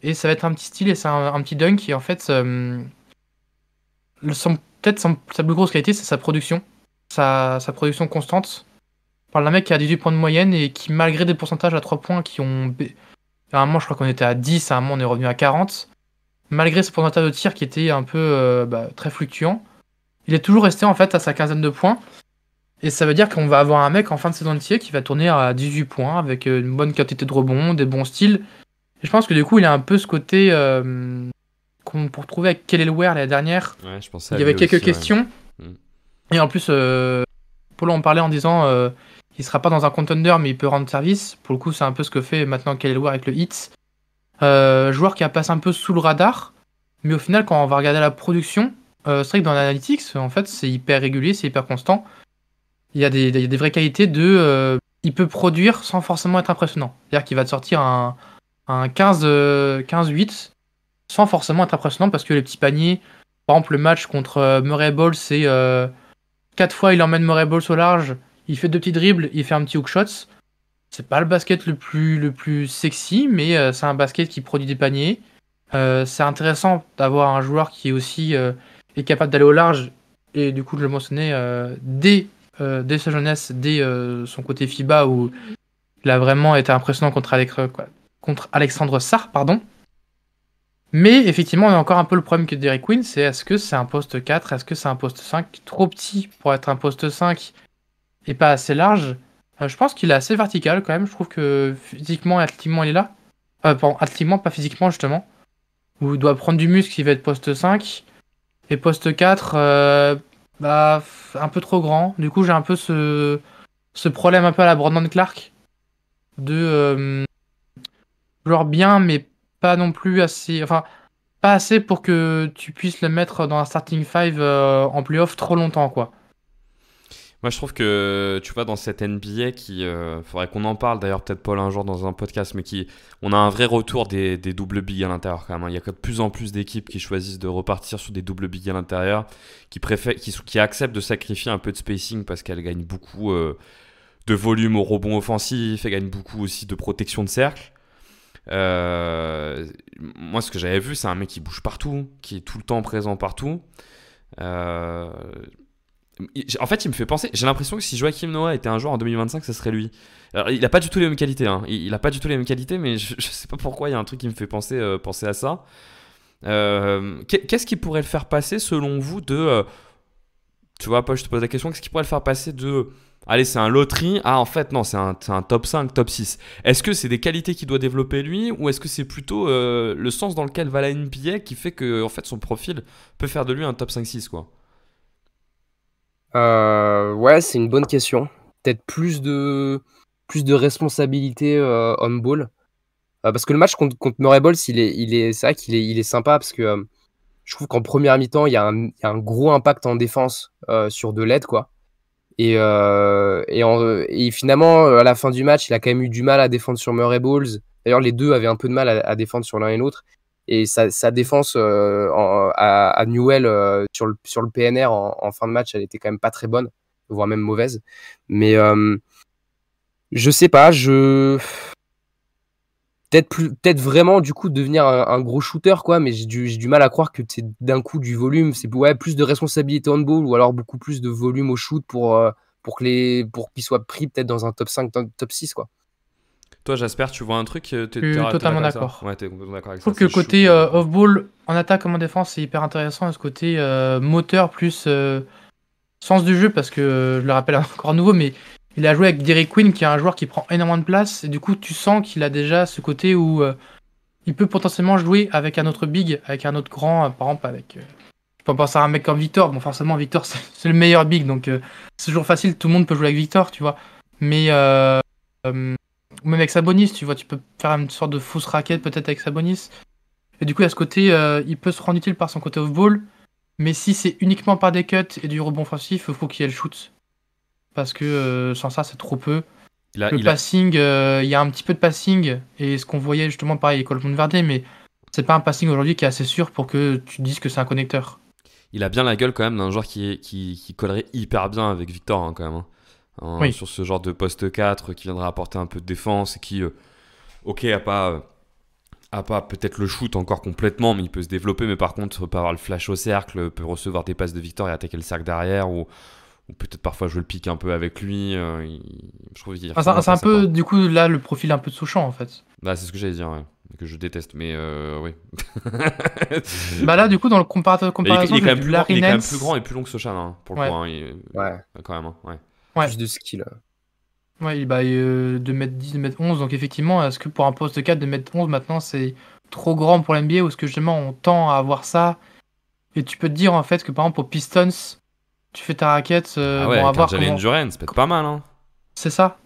Et ça va être un petit style et c'est un petit dunk. Et en fait, sa plus grosse qualité, c'est sa production. Sa production constante. On parle d'un mec qui a 18 points de moyenne et qui, malgré des pourcentages à 3 points qui ont. À un moment, je crois qu'on était à 10, à un moment, on est revenu à 40. Malgré ce pourcentage de tir qui était un peu très fluctuant, il est toujours resté en fait à sa quinzaine de points. Et ça veut dire qu'on va avoir un mec en fin de saison entière qui va tourner à 18 points avec une bonne quantité de rebonds, des bons styles. Et je pense que du coup, il a un peu ce côté qu'on pour trouver avec Kelly Ware l'année dernière. Ouais, je pensais à Il y avait lui quelques aussi, ouais. questions. Mm. Et en plus, Polo en parlait en disant il sera pas dans un contender, mais il peut rendre service. Pour le coup, c'est un peu ce que fait maintenant Kelly Ware avec le Heat. Joueur qui a passé un peu sous le radar. Mais au final, quand on va regarder la production, c'est vrai que dans l'analytics, en fait, c'est hyper régulier, c'est hyper constant. Il y a des vraies qualités il peut produire sans forcément être impressionnant. C'est-à-dire qu'il va te sortir un 15-8 sans forcément être impressionnant parce que les petits paniers, par exemple le match contre Murray Ball, c'est 4 fois il emmène Murray Ball au large, il fait 2 petits dribbles, il fait un petit hook shot. C'est pas le basket le plus sexy, mais c'est un basket qui produit des paniers. C'est intéressant d'avoir un joueur qui est aussi est capable d'aller au large et du coup je le mentionnais dès sa jeunesse, dès son côté FIBA où il a vraiment été impressionnant contre Alexandre Sarr, pardon. Mais effectivement, on a encore un peu le problème que Derek Quinn, c'est est-ce que c'est un poste 4, est-ce que c'est un poste 5 trop petit pour être un poste 5 et pas assez large. Je pense qu'il est assez vertical quand même, je trouve que physiquement et athlétiquement il est là. Pardon, athlétiquement, pas physiquement justement. Où il doit prendre du muscle, il va être poste 5. Et poste 4, un peu trop grand. Du coup, j'ai un peu ce problème un peu à la Brandon Clark. De genre bien, mais pas non plus assez. Enfin, pas assez pour que tu puisses le mettre dans un starting 5 en playoff trop longtemps, quoi. Moi, je trouve que, tu vois, dans cette NBA faudrait qu'on en parle, d'ailleurs, peut-être Paul un jour dans un podcast, mais on a un vrai retour des double bigs à l'intérieur quand même. Il y a de plus en plus d'équipes qui choisissent de repartir sur des double bigs à l'intérieur, qui acceptent de sacrifier un peu de spacing parce qu'elles gagnent beaucoup de volume au rebond offensif, elles gagnent beaucoup aussi de protection de cercle. Moi, ce que j'avais vu, c'est un mec qui bouge partout, qui est tout le temps présent partout. En fait, il me fait penser. J'ai l'impression que si Joachim Noah était un joueur en 2025, ce serait lui. Alors, il a pas du tout les mêmes qualités. Hein. Il a pas du tout les mêmes qualités, mais je sais pas pourquoi. Il y a un truc qui me fait penser à ça. Qu'est-ce qui pourrait le faire passer, selon vous, de. Tu vois, Paul, je te pose la question. Qu'est-ce qui pourrait le faire passer de. Allez, c'est un loterie. Ah, en fait, non, c'est un top 5, top 6. Est-ce que c'est des qualités qu'il doit développer lui, ou est-ce que c'est plutôt le sens dans lequel va la NBA qui fait que en fait, son profil peut faire de lui un top 5-6, quoi? Ouais, c'est une bonne question. Peut-être plus de responsabilité on ball. Parce que le match contre Murray Balls, c'est vrai qu'il est sympa parce que je trouve qu'en première mi-temps, il y a un gros impact en défense sur de l'aide, quoi. Et finalement, à la fin du match, il a quand même eu du mal à défendre sur Murray Balls. D'ailleurs, les deux avaient un peu de mal à défendre sur l'un et l'autre. Et sa défense à Newell sur le PNR en fin de match, elle était quand même pas très bonne, voire même mauvaise. Mais je sais pas, peut-être vraiment du coup devenir un gros shooter, quoi, mais j'ai du mal à croire que c'est d'un coup du volume. C'est plus de responsabilité on ball ou alors beaucoup plus de volume au shoot pour qu'il soit pris peut-être dans un top 5, top 6, quoi. Toi, Jasper, tu vois un truc, Je suis totalement d'accord. Ouais, t'es complètement d'accord avec Je ça. trouve que le côté off-ball en attaque comme en défense, c'est hyper intéressant. Et ce côté moteur plus sens du jeu, parce que je le rappelle encore à nouveau, mais il a joué avec Derrick Queen, qui est un joueur qui prend énormément de place. Et du coup, tu sens qu'il a déjà ce côté où il peut potentiellement jouer avec un autre big, avec un autre grand, par exemple avec... je peux penser à un mec comme Victor. Bon, forcément, Victor, c'est le meilleur big, donc c'est toujours facile, tout le monde peut jouer avec Victor, tu vois. Mais ou même avec Sabonis, tu vois, tu peux faire une sorte de fausse raquette peut-être avec Sabonis. Et du coup, à ce côté, il peut se rendre utile par son côté off-ball. Mais si c'est uniquement par des cuts et du rebond offensif, il faut qu'il y ait le shoot. Parce que sans ça, c'est trop peu. Le passing, il y a un petit peu de passing. Et ce qu'on voyait justement, pareil, avec Coleman Verde, mais c'est pas un passing aujourd'hui qui est assez sûr pour que tu dises que c'est un connecteur. Il a bien la gueule quand même d'un joueur qui collerait hyper bien avec Victor, hein, quand même. Hein. Oui. Sur ce genre de poste 4 qui viendra apporter un peu de défense et qui, ok, a pas peut-être le shoot encore complètement, mais il peut se développer, mais par contre peut avoir le flash au cercle, peut recevoir des passes de Victor et attaquer le cercle derrière, ou peut-être parfois jouer le pick un peu avec lui. Je trouve qu'il c'est un peu, du coup, là, le profil un peu de Souchon, en fait. Bah, c'est ce que j'allais dire, ouais. Que je déteste, mais oui. Bah là, du coup, dans le comparaison, il est quand même Nance... plus grand et plus long que Sochan, hein, pour le coup. Hein, ouais. Quand même, hein, ouais. Plus de skill. Ouais, bah, 2m10, 2m11, donc effectivement, est-ce que pour un poste 4, 2m11, maintenant, c'est trop grand pour l'NBA, ou est-ce que justement, on tend à avoir ça? Et tu peux te dire, en fait, que par exemple, pour Pistons, tu fais ta raquette, ah ouais, bon, à voir Jalen Duren, c'est peut-être pas mal, hein. C'est ça.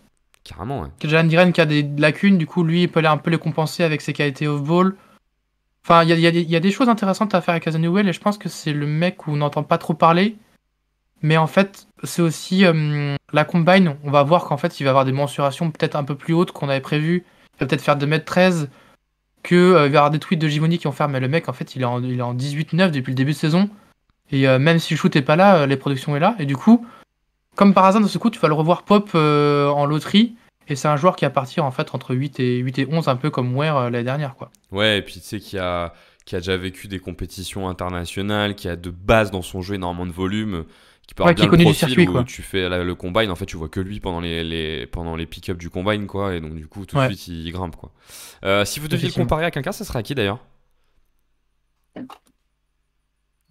Carrément, ouais. Jalen Duren qui a des lacunes, du coup, lui, il peut aller un peu les compenser avec ses qualités off-ball. Enfin, il y a des choses intéressantes à faire avec Asa Newell, et je pense que c'est le mec où on n'entend pas trop parler. Mais en fait, c'est aussi la combine. On va voir qu'en fait, il va avoir des mensurations peut-être un peu plus hautes qu'on avait prévu. Il va peut-être faire 2m13. Il va y avoir des tweets de Givoni qui ont fait, mais le mec, en fait, il est en 18-9 depuis le début de saison. Et même si le shoot est pas là, les productions est là. Et du coup, comme par hasard, de ce coup, tu vas le revoir pop en loterie. Et c'est un joueur qui va partir en fait entre 8 et 11, un peu comme Ware l'année dernière, quoi. Ouais, et puis tu sais qui a déjà vécu des compétitions internationales, qui a de base dans son jeu énormément de volume, qui peut avoir bien le profil circuit, où tu fais le combine, en fait tu vois que lui pendant les pick-up du combine, quoi, et donc du coup tout de suite il grimpe, quoi. Si vous deviez le comparer à quelqu'un, ça serait à qui d'ailleurs?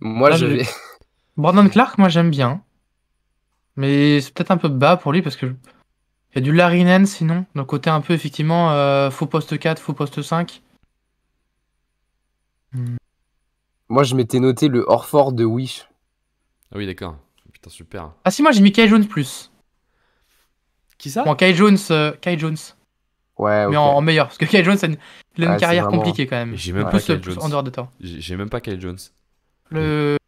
Moi j'avais... Brandon Clark, moi j'aime bien. Mais c'est peut-être un peu bas pour lui parce que il y a du Larry Nance sinon, donc côté un peu effectivement faux poste 4, faux poste 5. Moi je m'étais noté le Horford de Wish. Ah oui, d'accord. Putain, super. Ah si, moi j'ai mis Kai Jones plus. Qui ça? Bon, Kai Jones. Ouais, okay. Mais en meilleur, parce que Kai Jones il a une carrière compliquée quand même. J'ai même pas Kai Jones. En dehors de temps. J'ai même pas Kai Jones. Il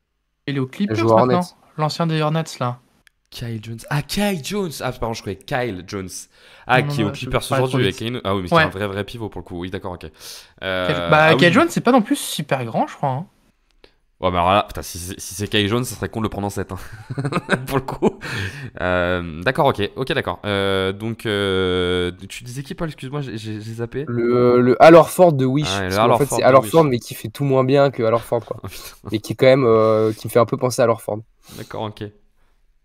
est au Clippers maintenant. L'ancien des Hornets là. Kyle Jones. Ah, Kyle Jones. Ah, pardon, je croyais Kyle Jones. Ah, qui est au Clippers aujourd'hui. Ah oui, mais c'est un vrai pivot pour le coup. Oui, d'accord, ok. Kyle Jones, c'est pas non plus super grand, je crois. Hein. Ouais, mais alors là, putain, si c'est Kyle Jones, ça serait con de le prendre en 7. Hein. Pour le coup. D'accord, ok, d'accord. Donc, tu disais qui, Paul? Excuse-moi, j'ai zappé. Le Al Horford de Wish. En fait, c'est Al Horford, mais qui fait tout moins bien que Al Horford, quoi. Et qui est quand même, qui me fait un peu penser à Al Horford. D'accord, ok.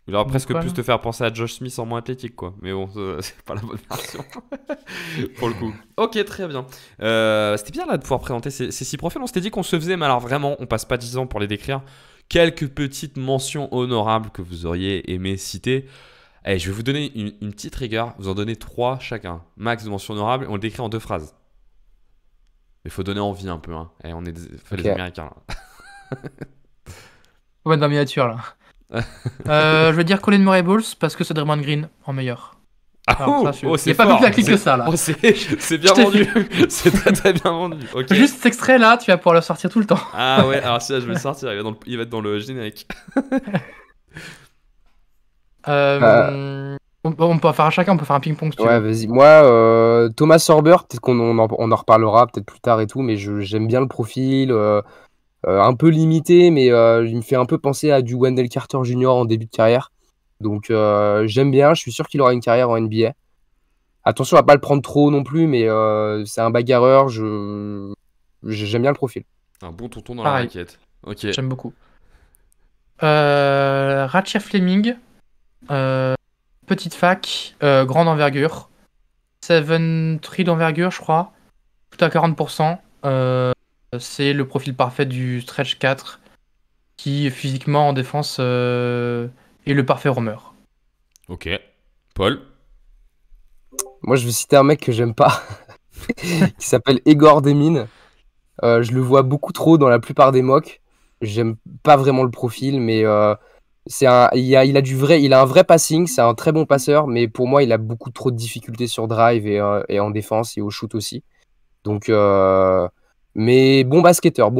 Il aurait presque Quoi, plus là te faire penser à Josh Smith en moins athlétique, quoi. Mais bon, c'est pas la bonne version. Pour le coup. Ok, très bien. C'était bien là de pouvoir présenter ces 6 profils. On s'était dit qu'on se faisait, mais alors vraiment, on passe pas 10 ans pour les décrire. Quelques petites mentions honorables que vous auriez aimé citer. Allez, je vais vous donner une petite rigueur. Vous en donnez 3 chacun. Max de mentions honorables. On le décrit en 2 phrases. Il faut donner envie un peu. Hein. Et on est les Américains là. On va être dans la miniature là. Je vais dire Colin Murray Balls parce que c'est Draymond Green en meilleur. Ah, Il n'y a pas plus claqué que ça là. Oh, c'est bien vendu. C'est très très bien vendu. Okay. Juste cet extrait là, tu vas pouvoir le sortir tout le temps. Ah ouais, alors si là, je vais le sortir. Il va être dans le générique. On peut faire chacun, on peut faire un ping-pong si tu Ouais, veux. vas-y. Moi, Thomas Sorber, peut-être qu'on en reparlera peut-être plus tard et tout, mais j'aime bien le profil. Un peu limité, mais il me fait un peu penser à du Wendell Carter Jr. en début de carrière. Donc j'aime bien, je suis sûr qu'il aura une carrière en NBA. Attention à pas le prendre trop non plus, mais c'est un bagarreur, j'aime bien le profil. Un bon tonton dans Pareil. la raquette. Ok. J'aime beaucoup. Ratchir Fleming, petite fac, grande envergure, 7'3" d'envergure, je crois, tout à 40%. C'est le profil parfait du stretch 4 qui, physiquement, en défense, est le parfait roamer. Ok. Paul. Moi, je vais citer un mec que j'aime pas, qui s'appelle Egor Demin. Je le vois beaucoup trop dans la plupart des mocks. J'aime pas vraiment le profil, mais il a un vrai passing, c'est un très bon passeur, mais pour moi, il a beaucoup trop de difficultés sur drive et en défense et au shoot aussi. Donc, mais bon basketteur,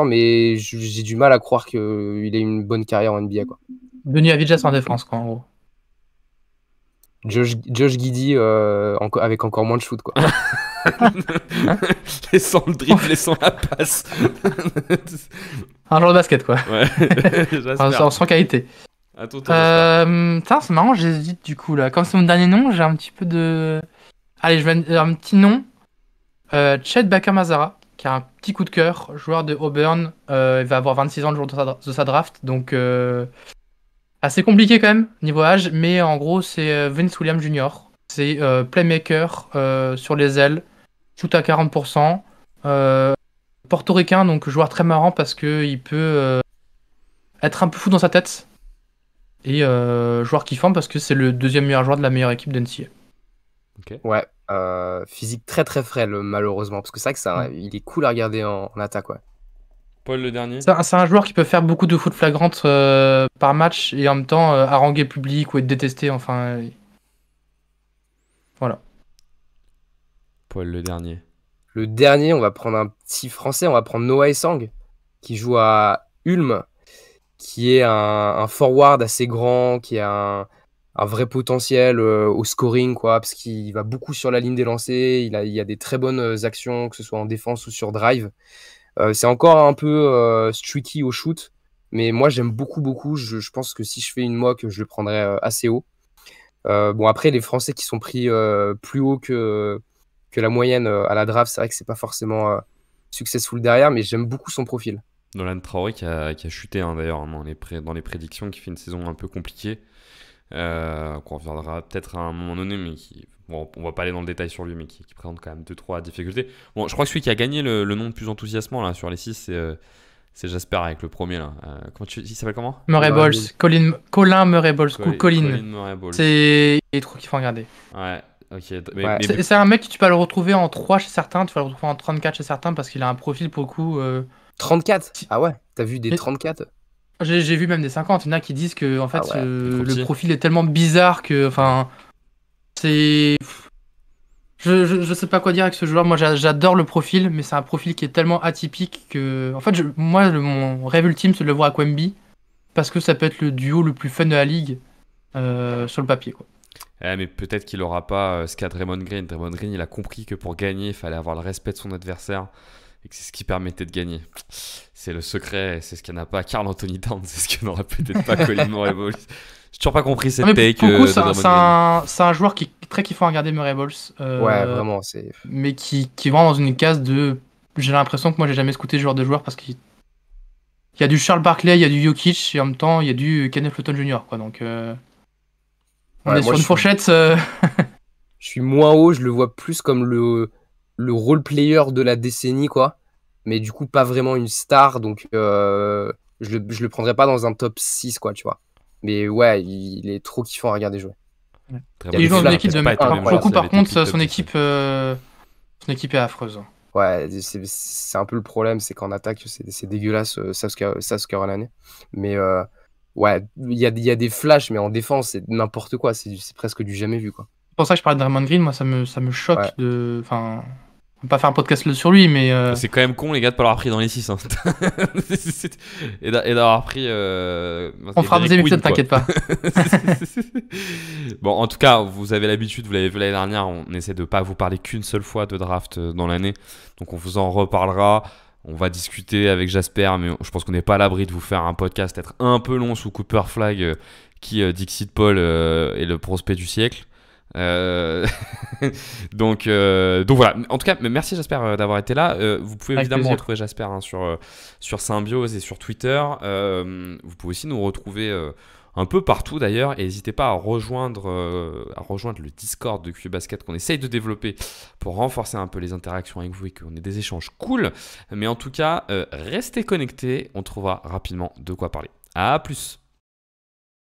mais j'ai du mal à croire qu'il ait une bonne carrière en NBA, quoi. Denis Avdija en défense, quoi, en gros. Josh Giddey avec encore moins de shoot, quoi. Laissant le dribble, laissant la passe. Un genre de basket, quoi. Ouais, j'espère. Sans qualité. À ton tour, j'espère. C'est marrant, j'hésite du coup là. Comme c'est mon dernier nom, j'ai un petit peu de. Allez, je vais un petit nom. Chet Baker-Mazara, qui a un petit coup de cœur, joueur de Auburn. Il va avoir 26 ans le jour de sa draft, donc assez compliqué quand même niveau âge. Mais en gros, c'est Vince Williams Jr. C'est playmaker sur les ailes, shoot à 40%. Portoricain, donc joueur très marrant parce que il peut être un peu fou dans sa tête. Et joueur kiffant parce que c'est le deuxième meilleur joueur de la meilleure équipe d'NCA. Ok. Ouais, physique très très frêle malheureusement, parce que c'est vrai que il est cool à regarder en attaque, ouais. Paul, le dernier. C'est un joueur qui peut faire beaucoup de fautes flagrantes par match et en même temps haranguer le public ou être détesté. Enfin, voilà. Paul, le dernier. Le dernier, on va prendre un petit français, on va prendre Noah Essang, qui joue à Ulm, qui est un forward assez grand, qui a un vrai potentiel au scoring, quoi, parce qu'il va beaucoup sur la ligne des lancers, il a des très bonnes actions, que ce soit en défense ou sur drive. C'est encore un peu streaky au shoot, mais moi j'aime beaucoup. Je pense que si je fais une mock, je le prendrais assez haut. Bon, après, les Français qui sont pris plus haut que la moyenne à la draft, c'est vrai que c'est pas forcément successful derrière, mais j'aime beaucoup son profil. Nolan Traoré qui a chuté d'ailleurs dans les prédictions, qui fait une saison un peu compliquée. Qu'on reviendra peut-être à un moment donné, mais bon, on va pas aller dans le détail sur lui, mais qui présente quand même 2-3 difficultés. Bon, je crois que celui qui a gagné le nom le plus enthousiasmant là, sur les 6, c'est Jasper avec le premier. Là. Il s'appelle comment? Murray Balls. Colin Murray Balls. Ou Colin. Murray Balls. Il est trop kiffant à regarder. Ouais, ok. C'est un mec que tu peux le retrouver en 3 chez certains, tu vas le retrouver en 34 chez certains parce qu'il a un profil pour le coup. 34 Ah ouais, t'as vu des 34? J'ai vu même des 50. Il y en a qui disent que en fait, ouais, le profil est tellement bizarre que. Enfin. C'est. Je sais pas quoi dire avec ce joueur. Moi, j'adore le profil, mais c'est un profil qui est tellement atypique que. En fait, mon rêve ultime, c'est de le voir à Quemby. Parce que ça peut être le duo le plus fun de la ligue sur le papier, quoi. Mais peut-être qu'il aura pas ce qu'a Draymond Green. Draymond Green, il a compris que pour gagner, il fallait avoir le respect de son adversaire. Et que c'est ce qui permettait de gagner. C'est le secret, c'est ce qu'il n'y a pas à Karl Anthony Towns, c'est ce qu'il n'aurait peut-être pas Colin Murray Balls. J'ai toujours pas compris cette take. Pour le coup, c'est un joueur qui est très kiffant à regarder, Murray Balls. Ouais, vraiment, c'est. Mais qui est vraiment dans une case de. J'ai l'impression que moi j'ai jamais scouté ce genre de joueur parce qu'il il y a du Charles Barkley, il y a du Jokic, et en même temps, il y a du Kenneth Lawton Jr., quoi. Donc, on Ouais, est moi, sur une fourchette. je suis moins haut, je le vois plus comme le role player de la décennie, quoi. Mais du coup, pas vraiment une star, donc je le prendrais pas dans un top 6, quoi, tu vois. Mais ouais, il est trop kiffant à regarder jouer. Très Il y a Il des joue dans une flashs, équipe de peut-être pas merde. être le même Pour le joueur coup, s'il par avait été contre, pick top son 10. équipe est affreuse. Ouais, c'est un peu le problème, c'est qu'en attaque, c'est dégueulasse, South Carolina. Mais ouais, il y a des flashs, mais en défense, c'est n'importe quoi. C'est presque du jamais vu, quoi. C'est pour ça que je parlais de Draymond Green. Moi, ça me choque Ouais. de. Enfin, on va pas faire un podcast sur lui, mais C'est quand même con, les gars, de pas l'avoir pris dans les 6. Hein. Et d'avoir pris. on fera Derrick des épisodes, Queen, t'inquiète pas. Bon, en tout cas, vous avez l'habitude, vous l'avez vu l'année dernière, on essaie de pas vous parler qu'une seule fois de draft dans l'année. Donc on vous en reparlera. On va discuter avec Jasper, mais je pense qu'on n'est pas à l'abri de vous faire un podcast peut-être un peu long sous Cooper Flag, qui Dixit Paul est le prospect du siècle. Donc voilà. En tout cas, merci Jasper d'avoir été là. Vous pouvez Avec évidemment plaisir. retrouver Jasper sur Symbiose et sur Twitter. Vous pouvez aussi nous retrouver un peu partout d'ailleurs. Et n'hésitez pas à rejoindre le Discord de QBasket qu'on essaye de développer pour renforcer un peu les interactions avec vous et qu'on ait des échanges cool. Mais en tout cas, restez connectés. On trouvera rapidement de quoi parler. À plus.